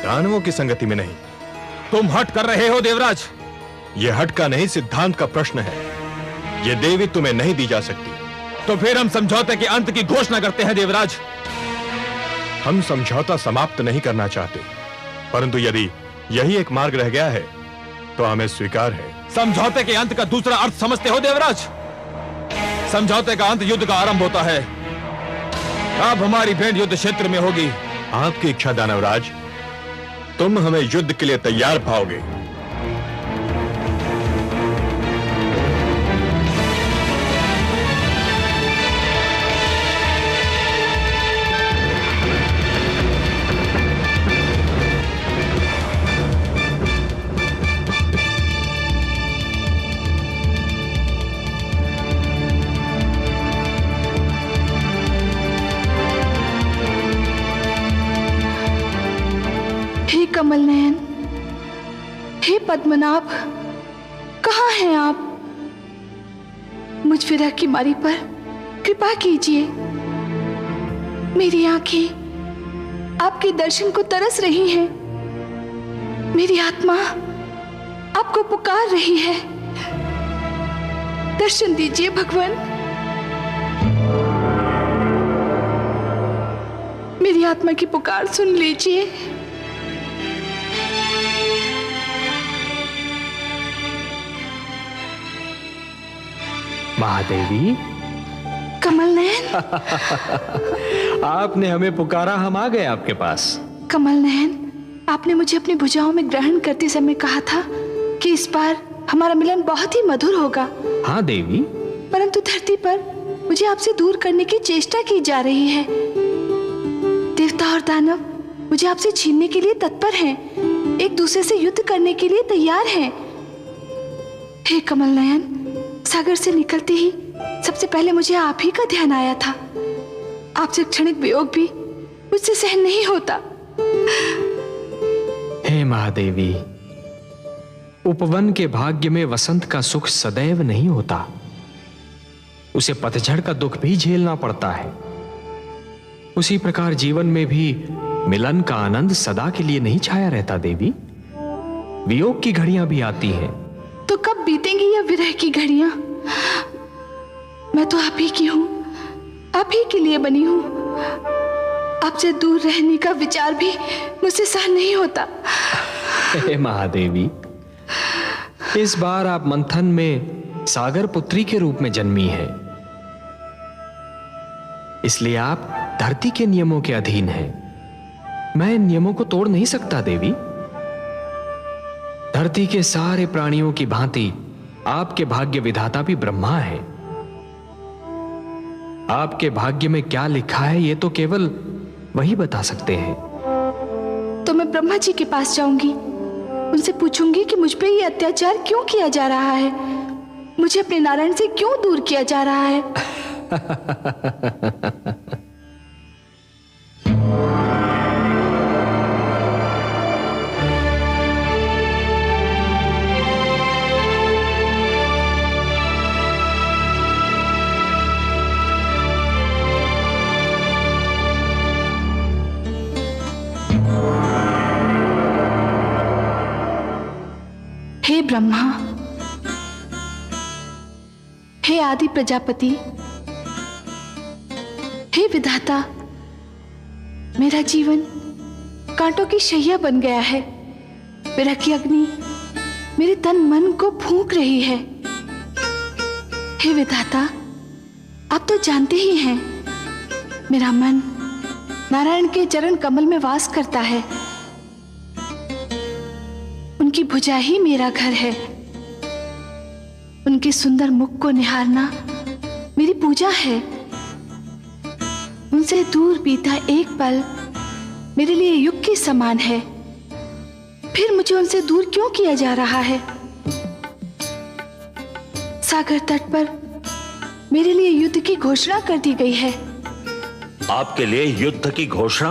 दानवों की संगति में नहीं। तुम हट कर रहे हो देवराज। यह हट का नहीं, सिद्धांत का प्रश्न है। यह देवी तुम्हें नहीं दी जा सकती। तो फिर हम समझौते के अंत की घोषणा करते हैं देवराज। हम समझौता समाप्त नहीं करना चाहते, परंतु यदि यही एक मार्ग रह गया है तो हमें स्वीकार है। समझौते के अंत का दूसरा अर्थ समझते हो देवराज? समझौते का अंत युद्ध का आरंभ होता है। अब हमारी भेंट युद्ध क्षेत्र में होगी। आपकी इच्छा दानवराज, तुम हमें युद्ध के लिए तैयार पाओगे। कमल नयन, हे पद्मनाभ, कहाँ हैं आप? मुझ विरह की मारी पर कृपा कीजिए। मेरी आंखें आपके दर्शन को तरस रही हैं। मेरी आत्मा आपको पुकार रही है। दर्शन दीजिए भगवान। मेरी आत्मा की पुकार सुन लीजिए। महादेवी, कमल नयन, आपने हमें पुकारा, हम आ गए आपके पास। कमल नयन, आपने मुझे अपनी भुजाओं में ग्रहण करते समय कहा था कि इस बार हमारा मिलन बहुत ही मधुर होगा। हाँ देवी। परंतु धरती पर मुझे आपसे दूर करने की चेष्टा की जा रही है। देवता और दानव मुझे आपसे छीनने के लिए तत्पर हैं, एक दूसरे से युद्ध करने के लिए तैयार हैं। हे कमल नयन, सागर से निकलते ही सबसे पहले मुझे आप ही का ध्यान आया था। आपसे क्षणिक वियोग भी मुझसे सहन नहीं होता। हे महादेवी, उपवन के भाग्य में वसंत का सुख सदैव नहीं होता, उसे पतझड़ का दुख भी झेलना पड़ता है। उसी प्रकार जीवन में भी मिलन का आनंद सदा के लिए नहीं छाया रहता देवी, वियोग की घड़ियां भी आती हैं। तो कब बीतेंगी ये विरह की घड़ियां? मैं तो आप ही की हूं, आप ही के लिए बनी हूं। आपसे दूर रहने का विचार भी मुझसे सहन नहीं होता। हे महादेवी, इस बार आप मंथन में सागर पुत्री के रूप में जन्मी है, इसलिए आप धरती के नियमों के अधीन हैं। मैं इन नियमों को तोड़ नहीं सकता देवी। धरती के सारे प्राणियों की भांति आपके भाग्य विधाता भी ब्रह्मा है। आपके भाग्य में क्या लिखा है ये तो केवल वही बता सकते हैं। तो मैं ब्रह्मा जी के पास जाऊंगी, उनसे पूछूंगी कि मुझ पे ये अत्याचार क्यों किया जा रहा है, मुझे अपने नारायण से क्यों दूर किया जा रहा है। हे ब्रह्मा, हे आदि प्रजापति, हे विधाता, मेरा जीवन कांटों की शैया बन गया है। विरह की अग्नि मेरे तन मन को फूंक रही है। हे विधाता, आप तो जानते ही हैं, मेरा मन नारायण के चरण कमल में वास करता है। उनकी भुजा ही मेरा घर है। उनके सुंदर मुख को निहारना मेरी पूजा है। उनसे दूर बीता एक पल मेरे लिए युग के समान है। फिर मुझे उनसे दूर क्यों किया जा रहा है? सागर तट पर मेरे लिए युद्ध की घोषणा कर दी गई है। आपके लिए युद्ध की घोषणा?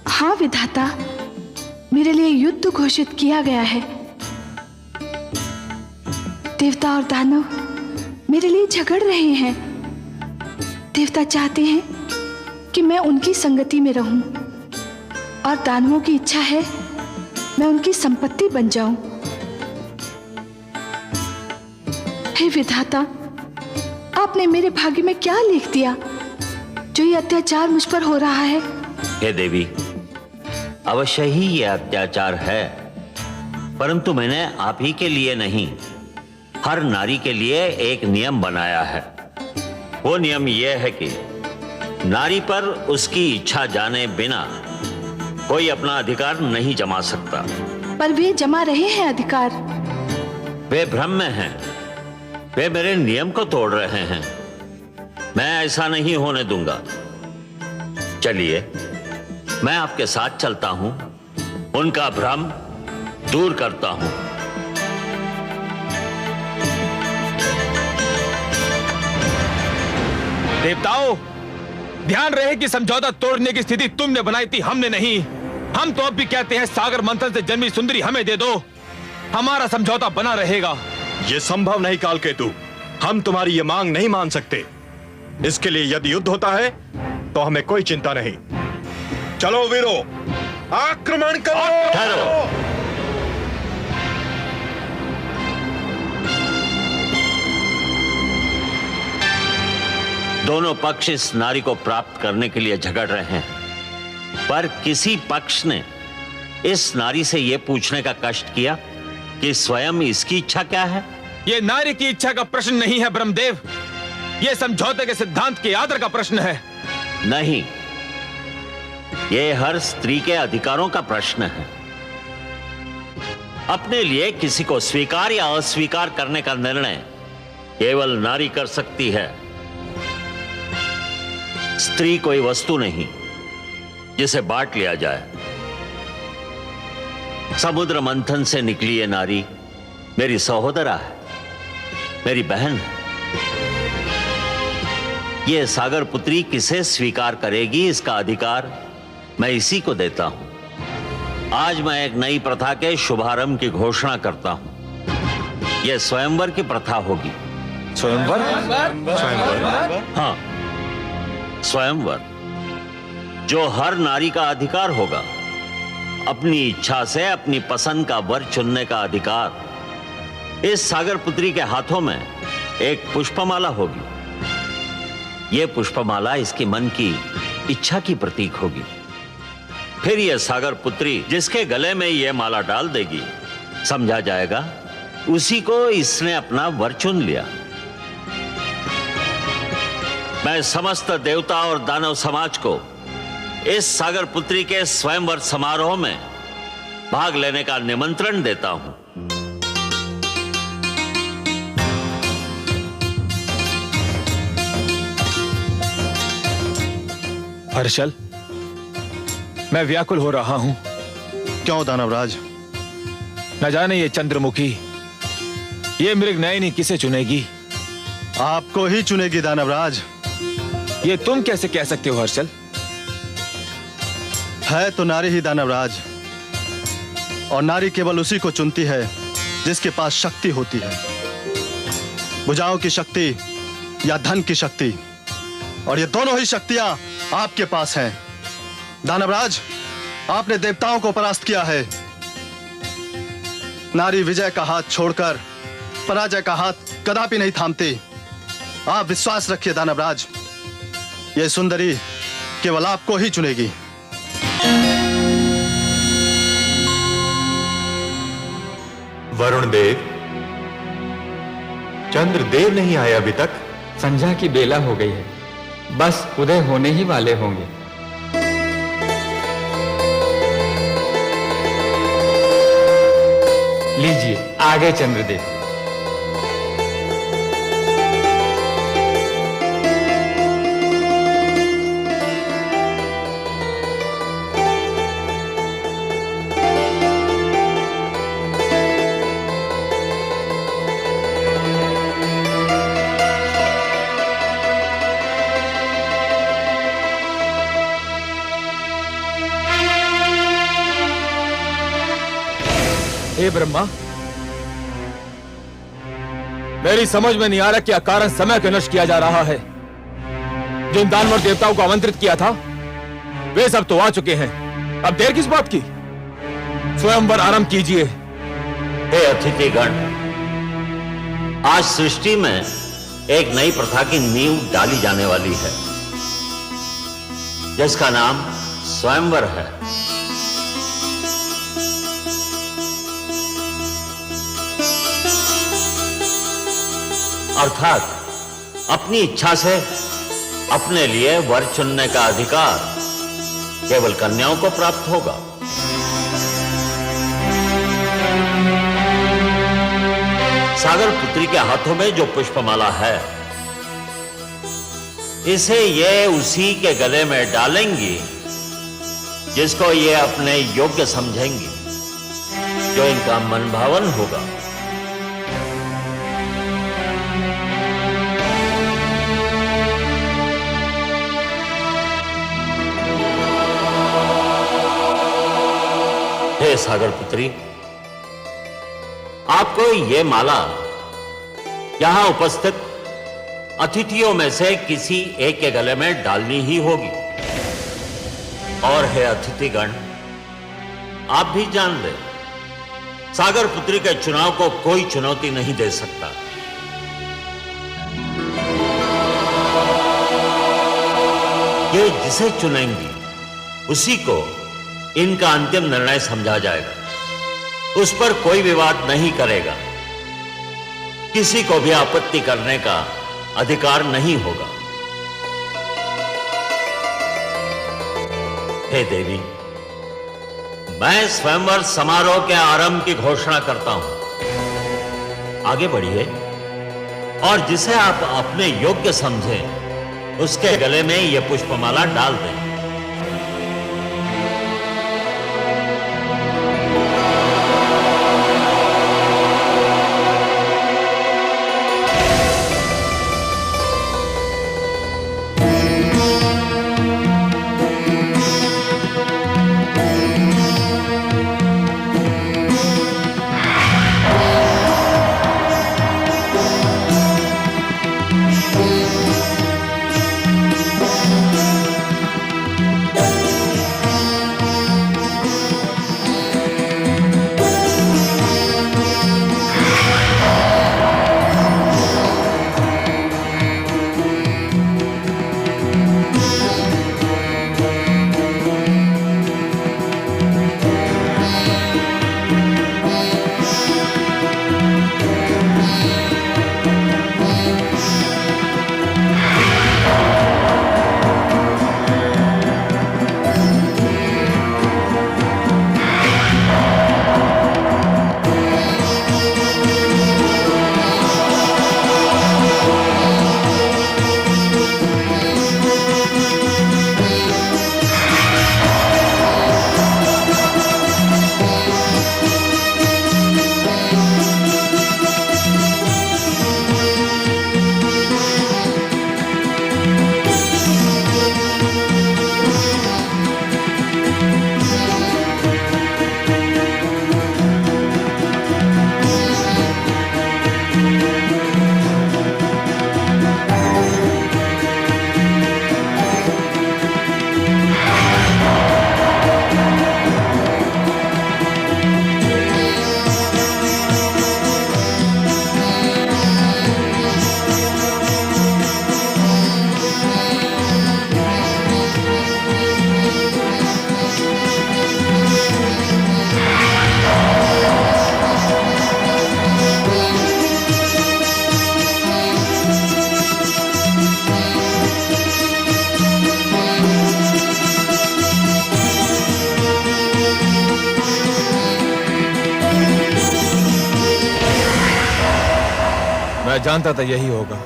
हाँ विधाता, मेरे लिए युद्ध घोषित किया गया है। देवता और दानव मेरे लिए झगड़ रहे हैं। देवता चाहते हैं कि मैं उनकी संगति में रहूं, और दानवों की इच्छा है मैं उनकी संपत्ति बन जाऊं। हे विधाता, आपने मेरे भाग्य में क्या लिख दिया जो ये अत्याचार मुझ पर हो रहा है? हे देवी, अवश्य ही ये अत्याचार है, परंतु मैंने आप ही के लिए नहीं, हर नारी के लिए एक नियम बनाया है। वो नियम यह है कि नारी पर उसकी इच्छा जाने बिना कोई अपना अधिकार नहीं जमा सकता। पर वे जमा रहे हैं अधिकार। वे भ्रम में हैं, वे मेरे नियम को तोड़ रहे हैं। मैं ऐसा नहीं होने दूंगा। चलिए, मैं आपके साथ चलता हूं, उनका भ्रम दूर करता हूं। देवताओं, ध्यान रहे कि समझौता तोड़ने की स्थिति तुमने बनाई थी, हमने नहीं। हम तो अब भी कहते हैं सागर मंथन से जन्मी सुंदरी हमें दे दो, हमारा समझौता बना रहेगा। यह संभव नहीं कालकेतु, हम तुम्हारी ये मांग नहीं मान सकते। इसके लिए यदि युद्ध होता है तो हमें कोई चिंता नहीं। चलो वीरो, आक्रमण करो। ठहरो। दोनों पक्ष इस नारी को प्राप्त करने के लिए झगड़ रहे हैं, पर किसी पक्ष ने इस नारी से यह पूछने का कष्ट किया कि स्वयं इसकी इच्छा क्या है? यह नारी की इच्छा का प्रश्न नहीं है ब्रह्मदेव, यह समझौते के सिद्धांत के आदर का प्रश्न है। नहीं, यह हर स्त्री के अधिकारों का प्रश्न है। अपने लिए किसी को स्वीकार या अस्वीकार करने का निर्णय केवल नारी कर सकती है। स्त्री कोई वस्तु नहीं जिसे बांट लिया जाए। समुद्र मंथन से निकली ये नारी मेरी सहोदरा है, मेरी बहन है। ये सागर पुत्री किसे स्वीकार करेगी, इसका अधिकार मैं इसी को देता हूं। आज मैं एक नई प्रथा के शुभारंभ की घोषणा करता हूं। यह स्वयंवर की प्रथा होगी। स्वयंवर? हाँ, स्वयंवर, जो हर नारी का अधिकार होगा। अपनी इच्छा से अपनी पसंद का वर चुनने का अधिकार। इस सागर पुत्री के हाथों में एक पुष्पमाला होगी। यह पुष्पमाला इसके मन की इच्छा की प्रतीक होगी। फिर यह सागर पुत्री जिसके गले में यह माला डाल देगी, समझा जाएगा उसी को इसने अपना वर चुन लिया। मैं समस्त देवता और दानव समाज को इस सागर पुत्री के स्वयंवर समारोह में भाग लेने का निमंत्रण देता हूं। हर्षल, मैं व्याकुल हो रहा हूं। क्यों दानवराज? न जाने ये चंद्रमुखी, ये मृगनयनी किसे चुनेगी? आपको ही चुनेगी दानवराज। ये तुम कैसे कह सकते हो हर्षल? है तो नारी ही दानवराज, और नारी केवल उसी को चुनती है जिसके पास शक्ति होती है। भुजाओं की शक्ति या धन की शक्ति, और ये दोनों ही शक्तियां आपके पास हैं। दानवराज, आपने देवताओं को परास्त किया है। नारी विजय का हाथ छोड़कर पराजय का हाथ कदापि नहीं थामती। आप विश्वास रखिए दानवराज, ये सुंदरी केवल आपको ही चुनेगी। वरुण देव, चंद्रदेव नहीं आए अभी तक? संध्या की बेला हो गई है, बस उदय होने ही वाले होंगे। लीजिए आगे चंद्रदेव। हे ब्रह्मा, मेरी समझ में नहीं आ रहा क्या कारण समय को नष्ट किया जा रहा है। जिन दानवर देवताओं को आमंत्रित किया था वे सब तो आ चुके हैं, अब देर किस बात की? स्वयंवर आरंभ कीजिए। हे अतिथिगण, आज सृष्टि में एक नई प्रथा की नींव डाली जाने वाली है, जिसका नाम स्वयंवर है। अर्थात अपनी इच्छा से अपने लिए वर चुनने का अधिकार केवल कन्याओं को प्राप्त होगा। सागर पुत्री के हाथों में जो पुष्पमाला है, इसे ये उसी के गले में डालेंगी जिसको ये अपने योग्य समझेंगी, जो इनका मन भावन होगा। हे सागर पुत्री, आपको ये माला यहां उपस्थित अतिथियों में से किसी एक के गले में डालनी ही होगी। और हे अतिथिगण, आप भी जान ले, सागर पुत्री के चुनाव को कोई चुनौती नहीं दे सकता। ये जिसे चुनेंगी उसी को इनका अंतिम निर्णय समझा जाएगा। उस पर कोई विवाद नहीं करेगा, किसी को भी आपत्ति करने का अधिकार नहीं होगा। हे देवी, मैं स्वयंवर समारोह के आरंभ की घोषणा करता हूं। आगे बढ़िए और जिसे आप अपने योग्य समझें उसके गले में यह पुष्पमाला डाल दें। मैं जानता था यही होगा।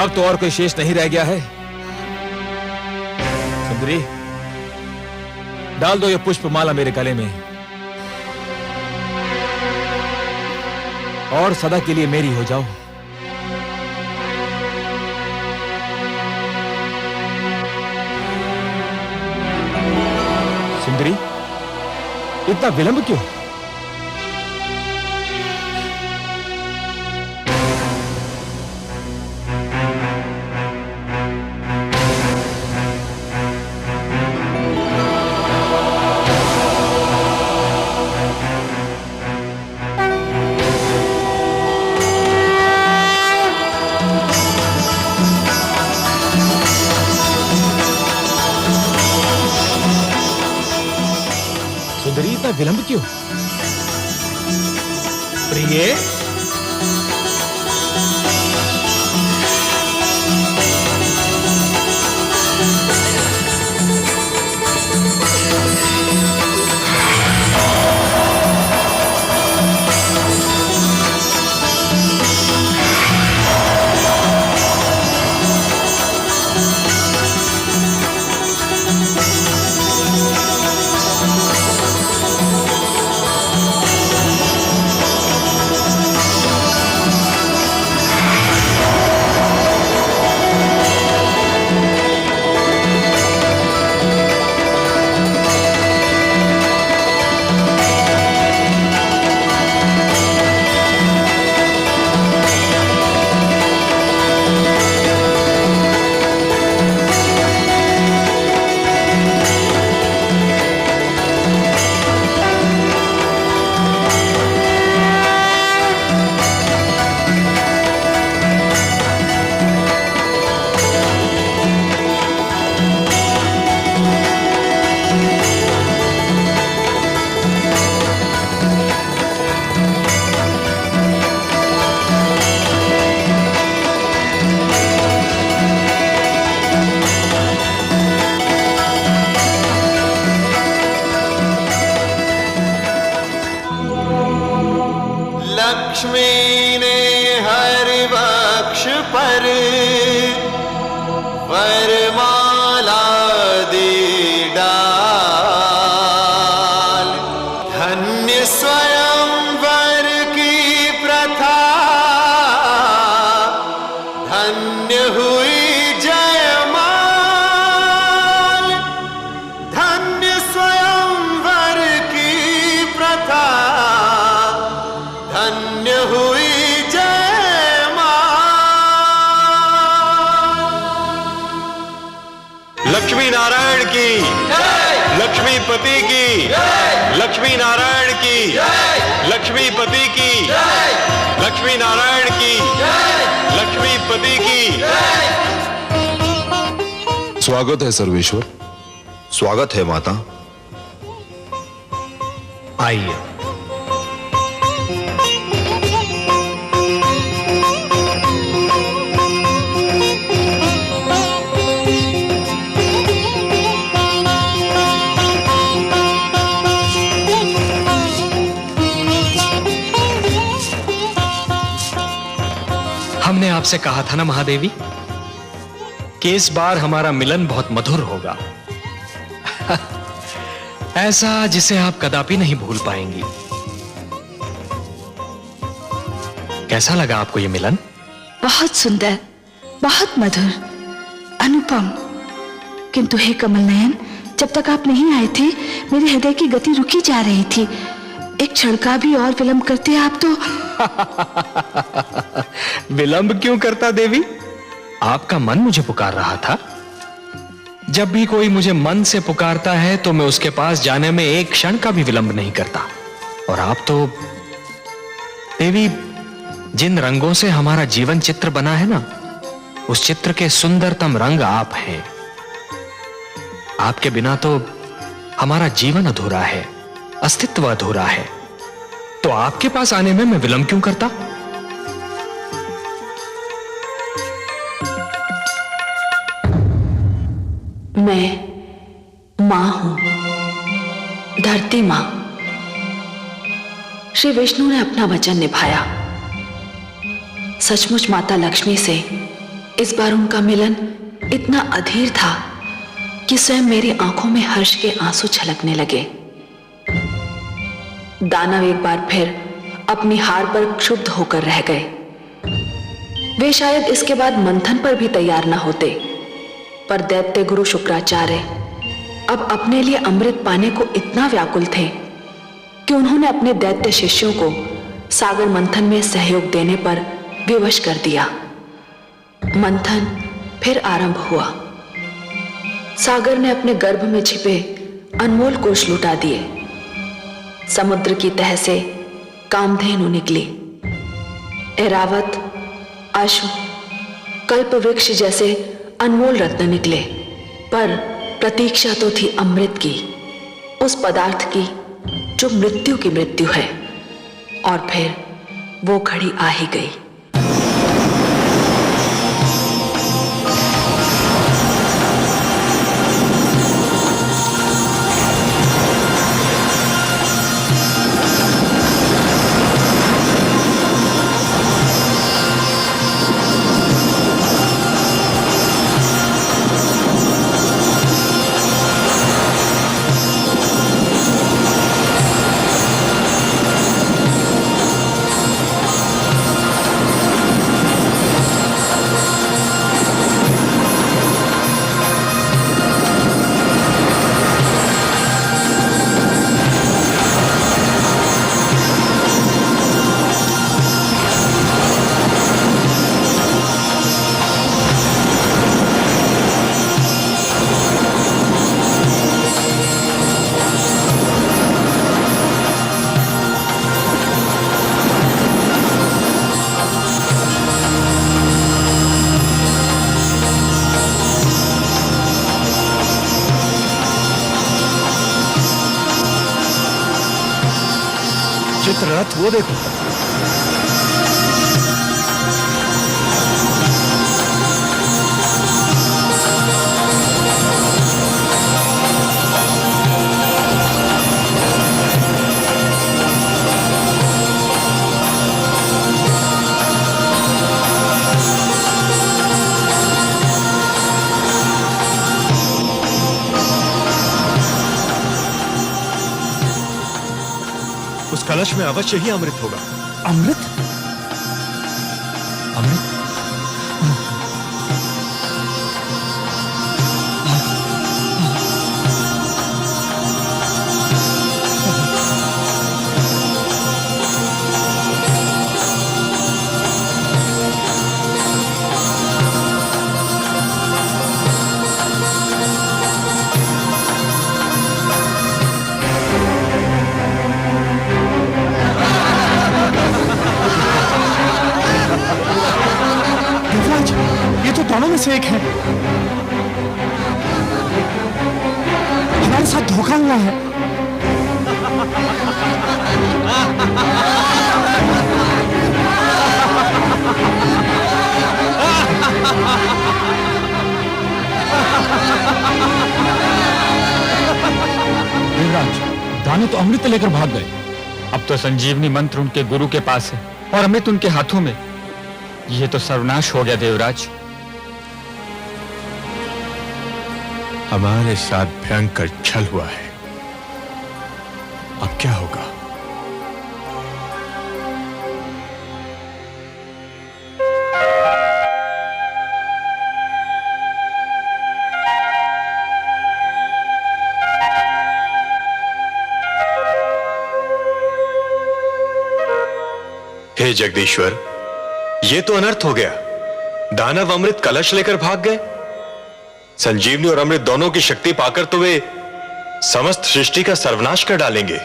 अब तो और कोई शेष नहीं रह गया है। सुंदरी, डाल दो ये पुष्पमाला मेरे गले में और सदा के लिए मेरी हो जाओ। सुंदरी, इतना विलंब क्यों? सुंदरी, इतना विलंब क्यों? प्रिय, लक्ष्मी ने हर वक्ष पर वरमाला दी डाल। धन्य स्वयंवर की प्रथा, धन्य हुई जयमाल। धन्य स्वयंवर की प्रथा, धन्य हुई लक्ष्मी नारायण की, लक्ष्मीपति की, लक्ष्मी नारायण की, लक्ष्मीपति की, लक्ष्मी नारायण की, लक्ष्मीपति की। स्वागत है सर्वेश्वर। स्वागत है माता। आइए। हमने आपसे कहा था ना महादेवी कि इस बार हमारा मिलन बहुत मधुर होगा। ऐसा जिसे आप कदापि नहीं भूल पाएंगी। कैसा लगा आपको ये मिलन? बहुत सुंदर, बहुत मधुर, अनुपम। किंतु हे कमल नयन, जब तक आप नहीं आए थे मेरे हृदय की गति रुकी जा रही थी। एक क्षण का भी और विलंब करते आप तो। विलंब क्यों करता देवी? आपका मन मुझे पुकार रहा था। जब भी कोई मुझे मन से पुकारता है तो मैं उसके पास जाने में एक क्षण का भी विलंब नहीं करता। और आप तो देवी, जिन रंगों से हमारा जीवन चित्र बना है ना, उस चित्र के सुंदरतम रंग आप हैं। आपके बिना तो हमारा जीवन अधूरा है, अस्तित्व अधूरा है। तो आपके पास आने में मैं विलंब क्यों करता? मैं मां हूं, धरती मां। श्री विष्णु ने अपना वचन निभाया। सचमुच माता लक्ष्मी से इस बार उनका मिलन इतना अधीर था कि स्वयं मेरी आंखों में हर्ष के आंसू छलकने लगे। दानव एक बार फिर अपनी हार पर क्षुब्ध होकर रह गए। वे शायद इसके बाद मंथन पर भी तैयार न होते, पर दैत्य गुरु शुक्राचार्य अब अपने लिए अमृत पाने को इतना व्याकुल थे कि उन्होंने अपने दैत्य शिष्यों को सागर मंथन में सहयोग देने पर विवश कर दिया। मंथन फिर आरंभ हुआ। सागर ने अपने गर्भ में छिपे अनमोल कोष लुटा दिए। समुद्र की तह से कामधेनु निकली। ऐरावत, अश्व, कल्प वृक्ष जैसे अनमोल रत्न निकले, पर प्रतीक्षा तो थी अमृत की, उस पदार्थ की जो मृत्यु की मृत्यु है। और फिर वो घड़ी आ ही गई। चित्ररथ वो देखो। उस कलश में अवश्य ही अमृत होगा। अमृत? अमृत? दोनों में से एक है। हमारे साथ धोखा हुआ है। देवराज, दाने तो अमृत लेकर भाग गए। अब तो संजीवनी मंत्र उनके गुरु के पास है और अमृत उनके हाथों में। यह तो सर्वनाश हो गया देवराज। हमारे साथ भयंकर छल हुआ है। अब क्या होगा? हे जगदीश्वर, ये तो अनर्थ हो गया। दानव अमृत कलश लेकर भाग गए। संजीवनी और अमृत दोनों की शक्ति पाकर तो वे समस्त सृष्टि का सर्वनाश कर डालेंगे।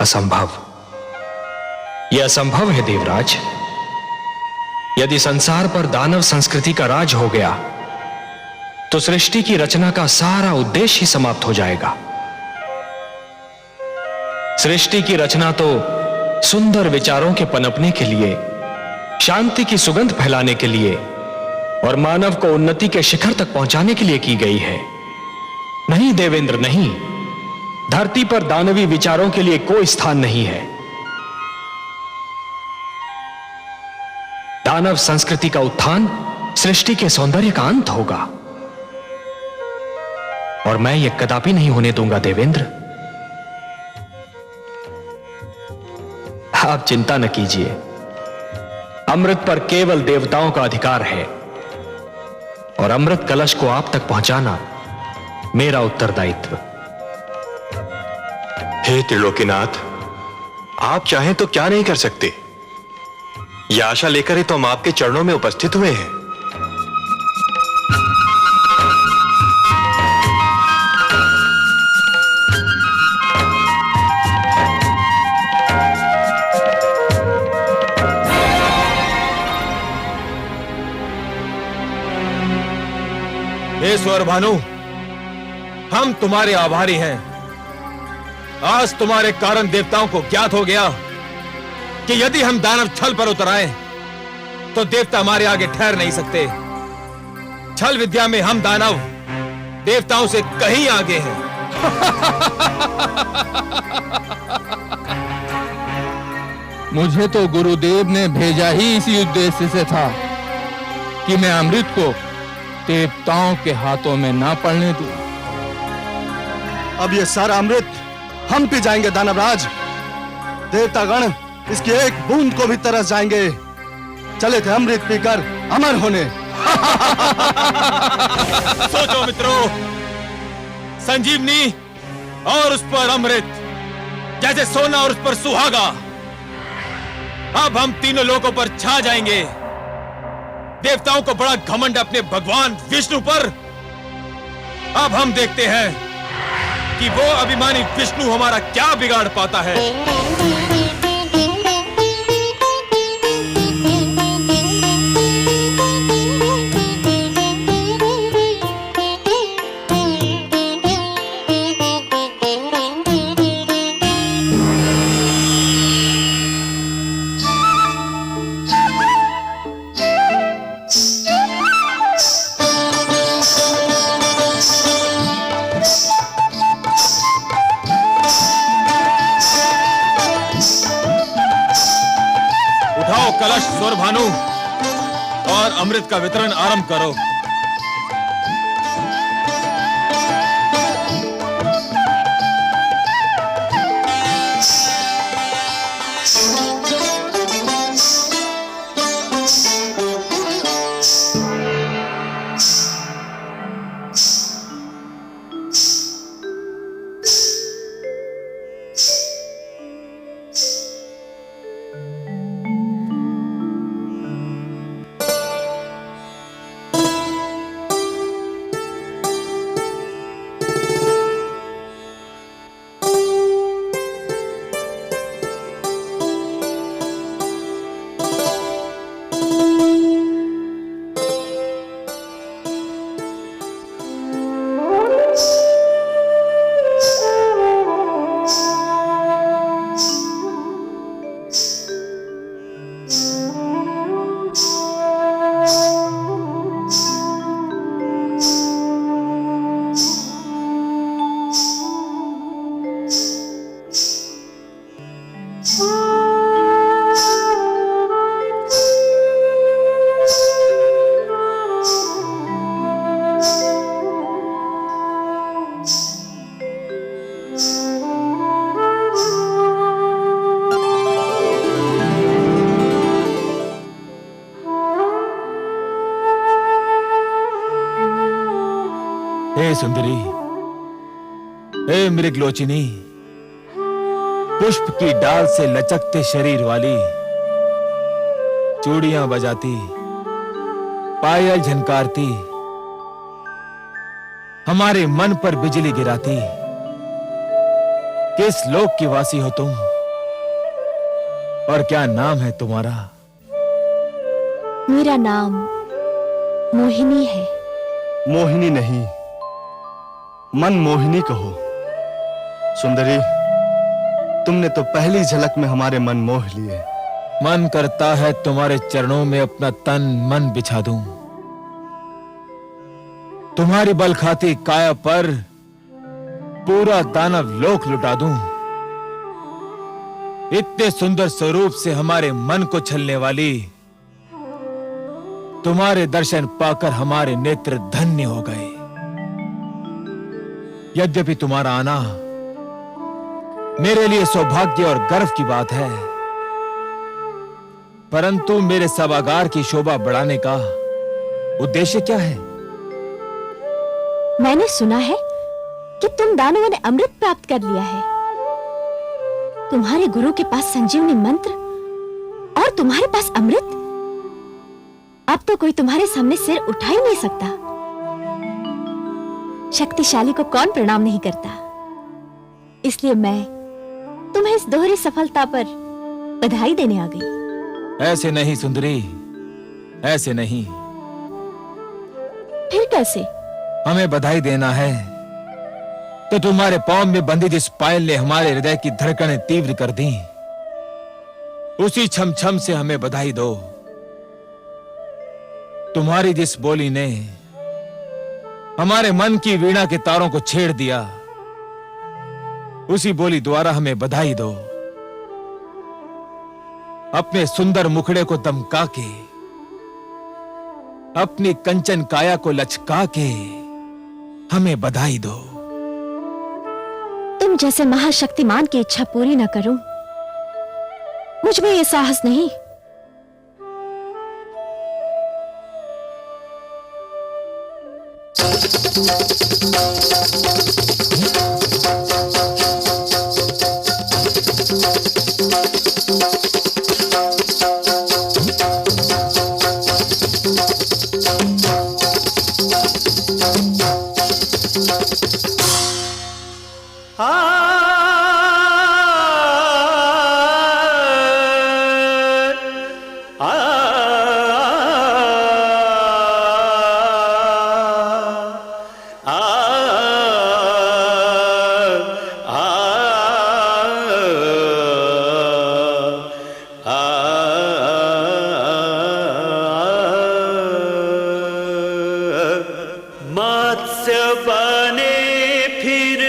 असंभव। यह असंभव है देवराज। यदि संसार पर दानव संस्कृति का राज हो गया तो सृष्टि की रचना का सारा उद्देश्य ही समाप्त हो जाएगा। सृष्टि की रचना तो सुंदर विचारों के पनपने के लिए, शांति की सुगंध फैलाने के लिए और मानव को उन्नति के शिखर तक पहुंचाने के लिए की गई है। नहीं देवेंद्र, नहीं। धरती पर दानवी विचारों के लिए कोई स्थान नहीं है। दानव संस्कृति का उत्थान सृष्टि के सौंदर्य का अंत होगा, और मैं यह कदापि नहीं होने दूंगा देवेंद्र। आप चिंता न कीजिए, अमृत पर केवल देवताओं का अधिकार है, और अमृत कलश को आप तक पहुंचाना मेरा उत्तरदायित्व। हे त्रिलोकीनाथ, आप चाहें तो क्या नहीं कर सकते। यह आशा लेकर ही तो हम आपके चरणों में उपस्थित हुए हैं। हे स्वर भानु, हम तुम्हारे आभारी हैं। आज तुम्हारे कारण देवताओं को ज्ञात हो गया कि यदि हम दानव छल पर उतर आए तो देवता हमारे आगे ठहर नहीं सकते। छल विद्या में हम दानव देवताओं से कहीं आगे हैं। मुझे तो गुरुदेव ने भेजा ही इसी उद्देश्य से था कि मैं अमृत को देवताओं के हाथों में ना पड़ने दूं। अब ये सारा अमृत हम पी जाएंगे दानवराज। देवतागण इसकी एक बूंद को भी तरस जाएंगे। चले थे अमृत पीकर अमर होने। सोचो मित्रों, संजीवनी और उस पर अमृत जैसे सोना और उस पर सुहागा। अब हम तीनों लोगों पर छा जाएंगे। देवताओं को बड़ा घमंड अपने भगवान विष्णु पर। अब हम देखते हैं कि वो अभिमानी विष्णु हमारा क्या बिगाड़ पाता है। कलश स्वर भानु और अमृत का वितरण आरंभ करो। हे सुंदरी, हे मृगलोचिनी, पुष्प की डाल से लचकते शरीर वाली, चूड़ियां बजाती, पायल झनकारती, हमारे मन पर बिजली गिराती, किस लोक की वासी हो तुम और क्या नाम है तुम्हारा? मेरा नाम मोहिनी है। मोहिनी नहीं, मन मोहिनी कहो। सुंदरी, तुमने तो पहली झलक में हमारे मन मोह लिए। मन करता है तुम्हारे चरणों में अपना तन मन बिछा दूं, तुम्हारी बल खाती काया पर पूरा दानव लोक लुटा दूं। इतने सुंदर स्वरूप से हमारे मन को छलने वाली तुम्हारे दर्शन पाकर हमारे नेत्र धन्य हो गए। यद्यपि तुम्हारा आना मेरे लिए सौभाग्य और गर्व की बात है, परंतु मेरे सभागार की शोभा बढ़ाने का उद्देश्य क्या है? मैंने सुना है कि तुम दानवों ने अमृत प्राप्त कर लिया है। तुम्हारे गुरु के पास संजीवनी मंत्र और तुम्हारे पास अमृत। अब तो कोई तुम्हारे सामने सिर उठा ही नहीं सकता। शक्तिशाली को कौन प्रणाम नहीं करता। इसलिए मैं तुम्हें इस दोहरी सफलता पर बधाई देने आ गई। ऐसे नहीं सुंदरी, ऐसे नहीं। फिर कैसे? हमें बधाई देना है तो तुम्हारे पांव में बंधी जिस पायल ने हमारे हृदय की धड़कनें तीव्र कर दी, उसी छम छम से हमें बधाई दो। तुम्हारी जिस बोली ने हमारे मन की वीणा के तारों को छेड़ दिया, उसी बोली द्वारा हमें बधाई दो। अपने सुंदर मुखड़े को दमका के, अपनी कंचन काया को लचका के हमें बधाई दो। तुम जैसे महाशक्तिमान की इच्छा पूरी न करूं, मुझ में ये साहस नहीं। मत्स्य बने फिर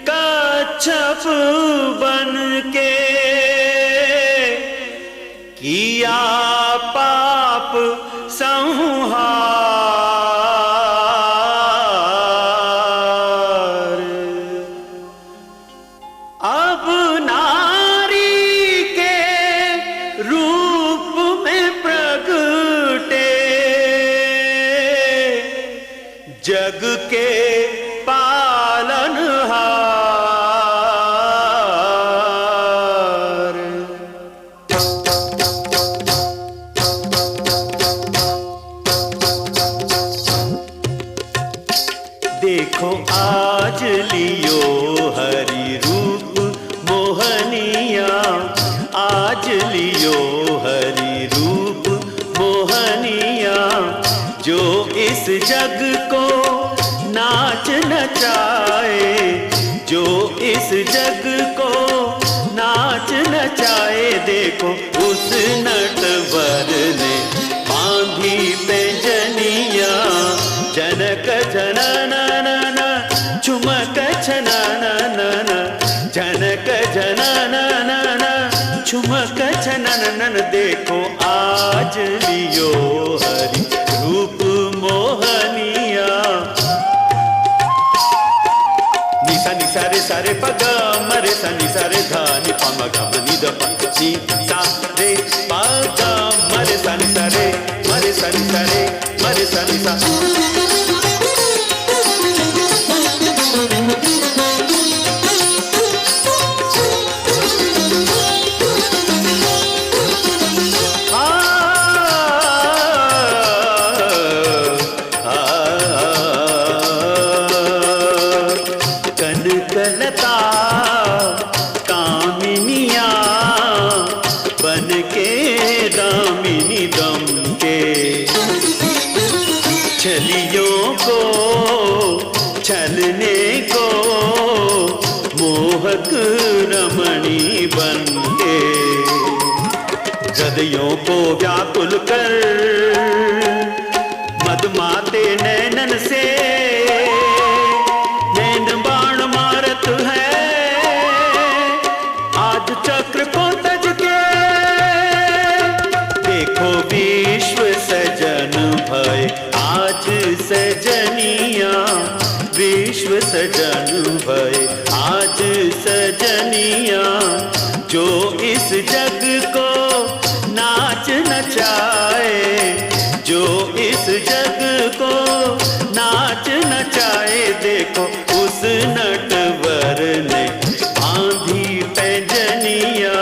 कच्छप बन के, किया पाप संहार। अब नारी के रूप में प्रगटे, जग के पालनहार। देखो आज लियो हरि रूप मोहनिया, आज लियो हरि रूप मोहनिया, जो इस जग को नाच नचाए, जो इस जग को नाच नचाए। देखो उस नटवर ने बांधी पैंजनिया, जनक जनन झुमक छनन, जनक जनन झुमक छनन। देखो आज लियो हरि रूप मोहनिया। निसा निसा रे सारे पग मरे सा निसा रे धा नि प म ग म नि द प नि सा रे पग मरे सा निसा रे मरे सा निसा रे मरे सा निसा। कनकलता कामिनिया बन के दामिनी दम के, छलियों को छलने को मोहक रमणी बन के, गदयों को व्याकुल कर मदमाते नैनन से नैन बाण मारत है। आज चक्र को तज के देखो विश्व सजन सजनिया विश्व सजन भय आज सजनिया जो इस जग को नाच नचाए, जो इस जग को नाच नचाए। देखो उस नटवर ने बांधी पैंजनिया।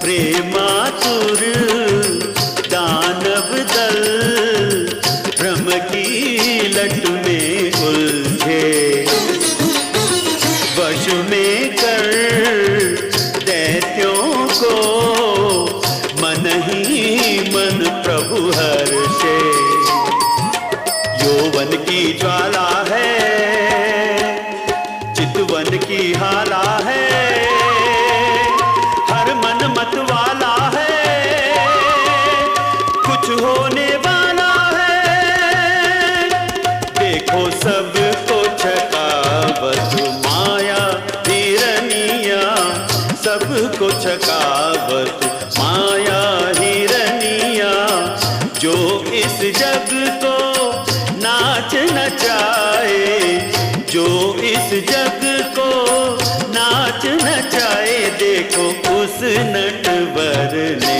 प्रेमातुर दानव दल भ्रम की लट में उलझे, वश में कर दैत्यों को मन ही मन प्रभु हर्षे। यौवन की ज्वाला है, चितवन की हाला है, हर मन मत वाला है, कुछ होने वाला है। देखो सबको छकावत माया हिरनिया, सबको छकावत माया हिरनिया। जो इस जग को नाच नचाए, जो इस जग को नाच नचाए। देखो उस नटवर ने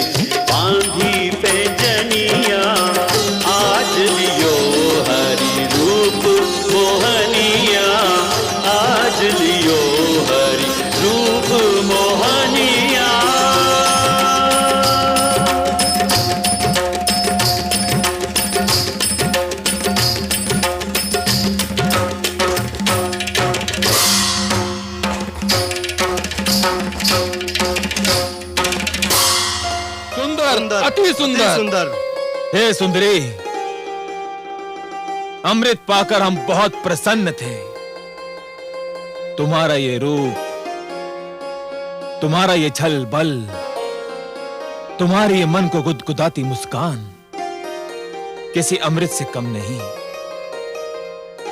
बांधी पैंजनिया, आज लियो हरि रूप मोहनिया, आज लियो हरि रूप मोहनिया। सुंदर, अति सुंदर, सुंदर। हे सुंदरी, अमृत पाकर हम बहुत प्रसन्न थे। तुम्हारा ये रूप, तुम्हारा ये छल बल, तुम्हारी ये मन को गुदगुदाती मुस्कान किसी अमृत से कम नहीं।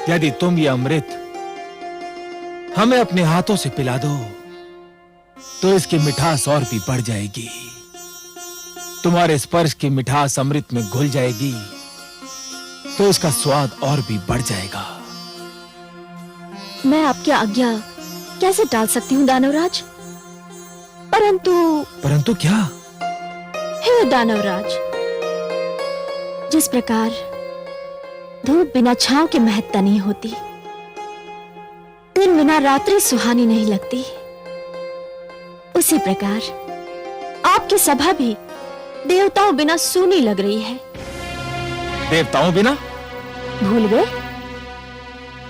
यदि तुम ये अमृत हमें अपने हाथों से पिला दो तो इसकी मिठास और भी बढ़ जाएगी। तुम्हारे स्पर्श की मिठास अमृत में घुल जाएगी तो इसका स्वाद और भी बढ़ जाएगा। मैं आपकी आज्ञा कैसे टाल सकती हूँ दानवराज? परंतु क्या? हे दानवराज, जिस प्रकार धूप बिना छांव के महत्ता नहीं होती, दिन बिना रात्रि सुहानी नहीं लगती, उसी प्रकार आपकी सभा भी देवताओं बिना सूनी लग रही है। देवताओं बिना? भूल गए?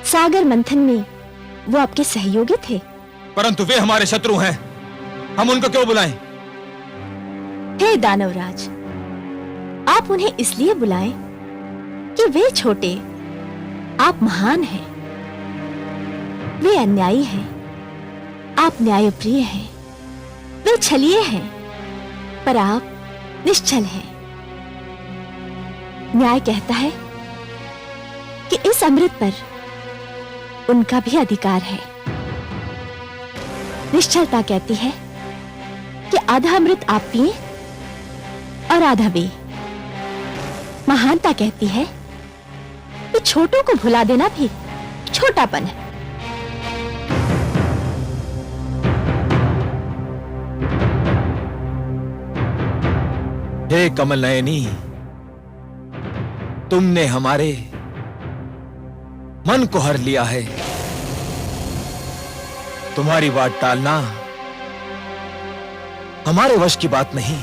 सागर मंथन में वो आपके सहयोगी थे। परंतु वे हमारे शत्रु हैं, हम उनको क्यों बुलाएं? हे दानवराज, आप उन्हें इसलिए बुलाएं कि वे छोटे, आप महान हैं। वे अन्यायी हैं, आप न्यायप्रिय हैं। वे छलिए हैं, पर आप निश्चल हैं। न्याय कहता है कि इस अमृत पर उनका भी अधिकार है। निश्चलता कहती है कि आधा अमृत आप पिए और आधा वे। महानता कहती है कि छोटों को भुला देना भी छोटापन है। हे कमल नयनी, तुमने हमारे मन को हर लिया है। तुम्हारी बात टालना हमारे वश की बात नहीं।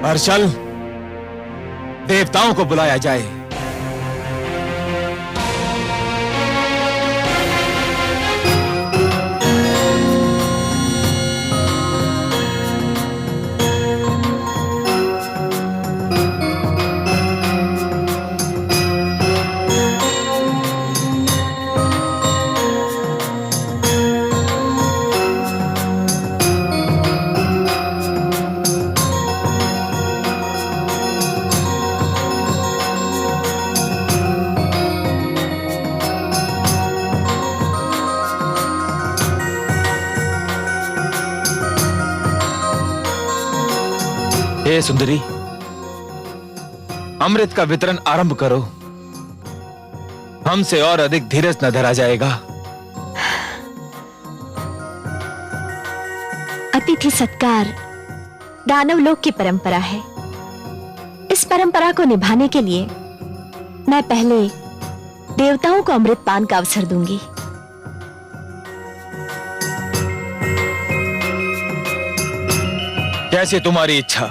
पर चल, देवताओं को बुलाया जाए। हे सुंदरी, अमृत का वितरण आरंभ करो। हमसे और अधिक धीरज न धरा जाएगा। अतिथि सत्कार दानव लोक की परंपरा है। इस परंपरा को निभाने के लिए मैं पहले देवताओं को अमृत पान का अवसर दूंगी। कैसे तुम्हारी इच्छा।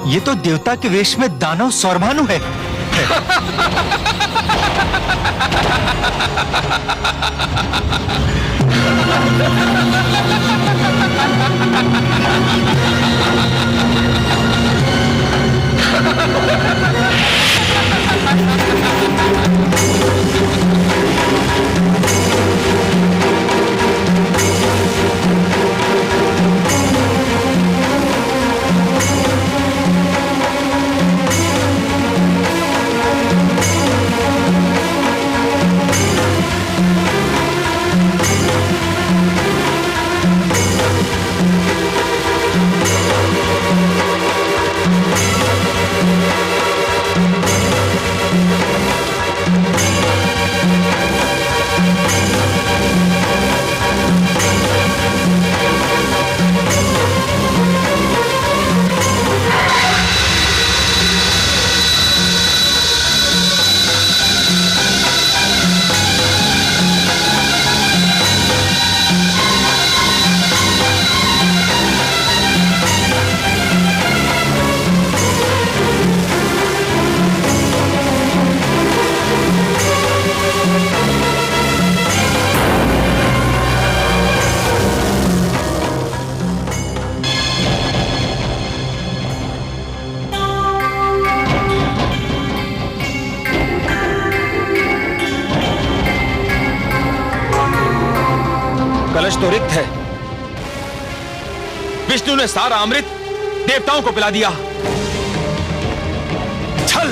ये तो देवता के वेश में दानव सौरभानु है। कलश तो रिक्त है। विष्णु ने सारा अमृत देवताओं को पिला दिया। छल,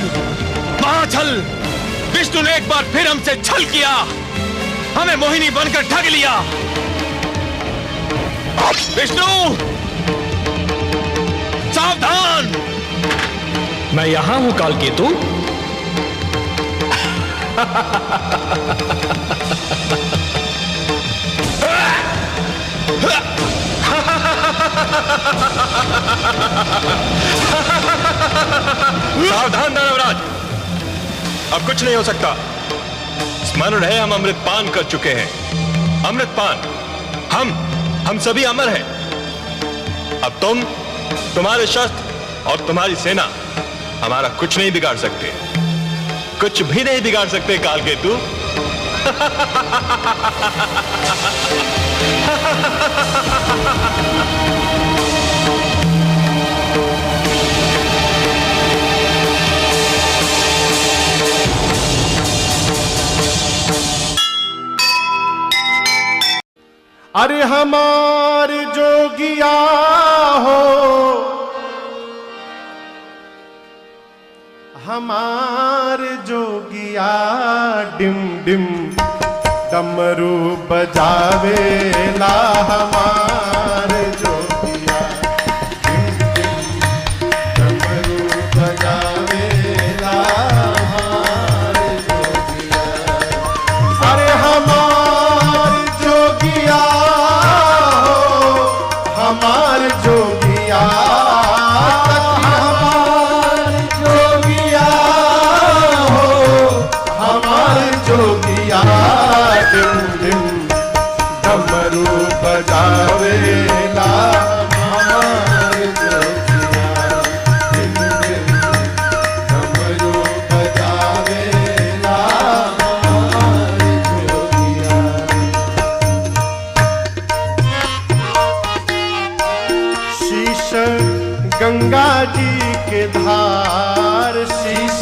महाछल। विष्णु ने एक बार फिर हमसे छल किया, हमें मोहिनी बनकर ठग लिया। विष्णु, सावधान। मैं यहां हूं कालकेतु। सावधान दानवराज, अब कुछ नहीं हो सकता। स्मरण रहे हम अमृतपान कर चुके हैं। अमृतपान, हम सभी अमर हैं। अब तुम्हारे शस्त्र और तुम्हारी सेना हमारा कुछ नहीं बिगाड़ सकते, कुछ भी नहीं बिगाड़ सकते कालकेतु। अरे हमार जोगिया हो, हमार जोगिया डिम डिम डमरू बजावेला। हमार जोगिया डिम डिम डमरू बजावेला। हमार जोगिया, अरे हमार जोगिया हो, हमार जोगिया, हमार जोगिया हो, हमार जोगिया डिम डिम डमरू बजावेला। हमार जोगिया डिम डिम डमरू बजावेला। हमार जोगिया, शीश गंगा जी के धार, शीश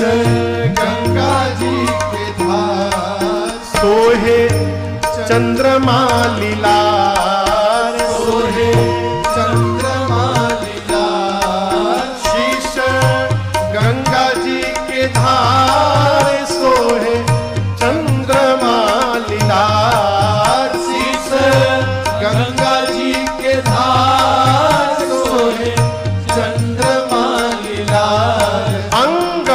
गंगा जी के धार, सोहे चंद्रमा लीलार, सोहे चंद्रमा लीलार। शीश गंगा जी के धार, सोहे चंद्रमा लीलार। शीश गंगा जी के धार, सोहे चंद्रमा लीलार। अंग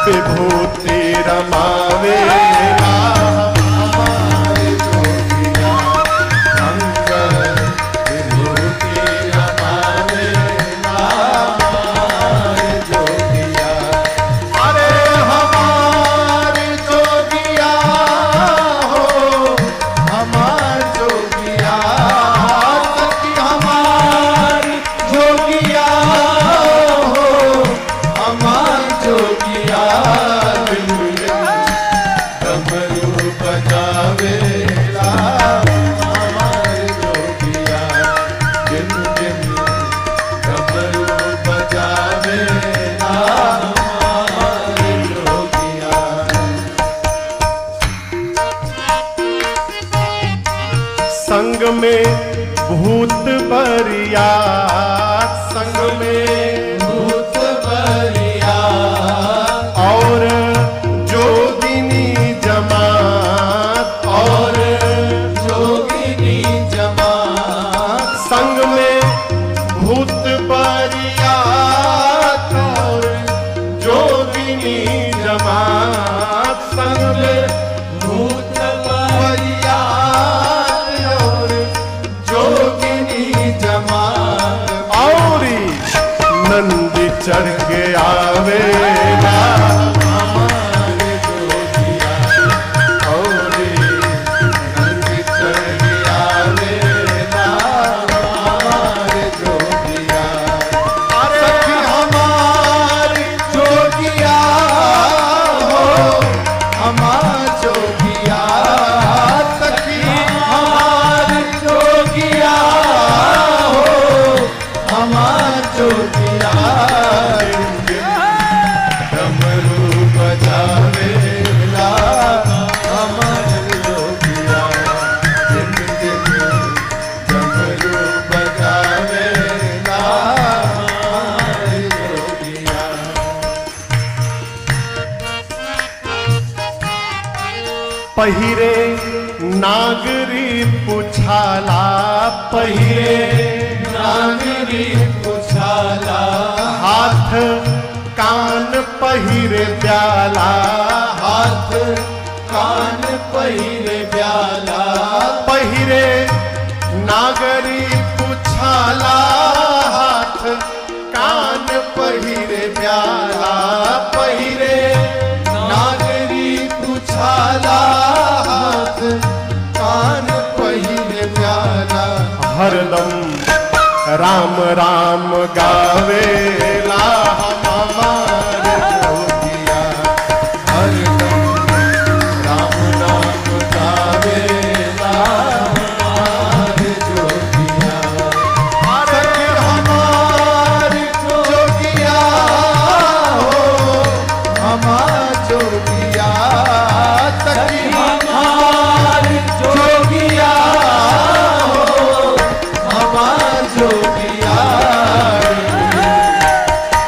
विभूति रमावेला। हमार जोगिया अंग विभूति रमावेला। हमार जोगिया, अरे हमार जोगिया हो, हमार जोगिया, सखी हमार जोगिया हो, हमार जोगिया डिम डिम डमरू बजावेला। हमार जोगिया डिम डिम डमरू बजावेला। हमार जोगिया, संग में भूत बरियात, संग में भूत बरियात, और जोगिनी जमात, और जोगिनी जमात। संग में भूत बरियात और जोगिनी जमात। संग में भूत बरियात और जोगिनी जमात। औरी नंदी चढ़ के आवेला। हमार जोगिया, औरी नंदी चढ़ के आवेला। हमार जोगिया, अरे हमार जोगिया हो, हमार जोगिया, सखी हमार जोगिया हो, हमार जोगिया डिम डिम डमरू बजावेला। हमार जोगिया डिम डिम डमरू बजावेला। हमार जोगिया, पहिरे नागरी पुछाला, पहिरे नागरी पुछाला। हाथ कान पहिरे ब्याला, हाथ कान पहिरे ब्याला। पहिरे नागरी पुछाला, हरदम राम राम गावेला हमारे जोगिया हरदम राम राम गावेला हमारे जोगिया सखी हमारी जोगिया हो हमारा जोगिया सखी हमारी जोगिया हो हमारा जोगिया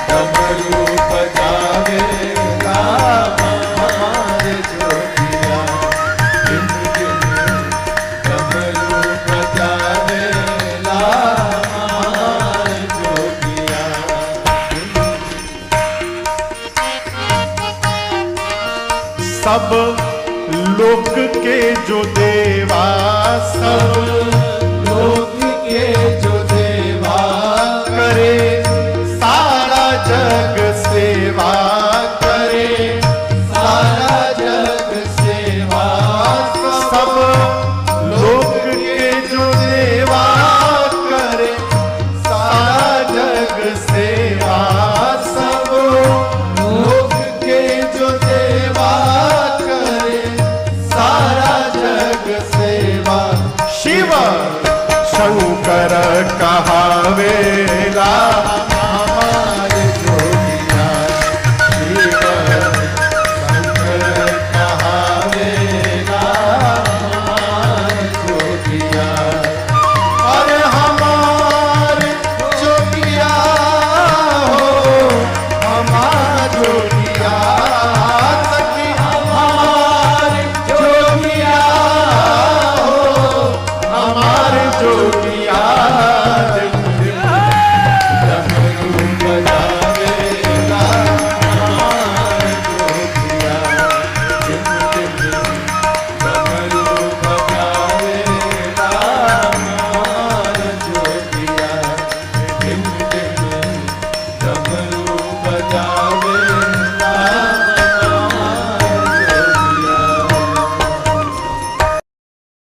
डमरू बजावेगा हमारे जोगिया गिन गिन डमरू बजावेला हमारे जोगिया सब लोक के जो देवा सब लोक के जो देवा करे सारा जग सेवा करे सारा जग सेवा सब लोक के जो देवा करे सारा जग सेवा सब लोक के जो देवा करे सारा जग सेवा शिव शंकर कहावेला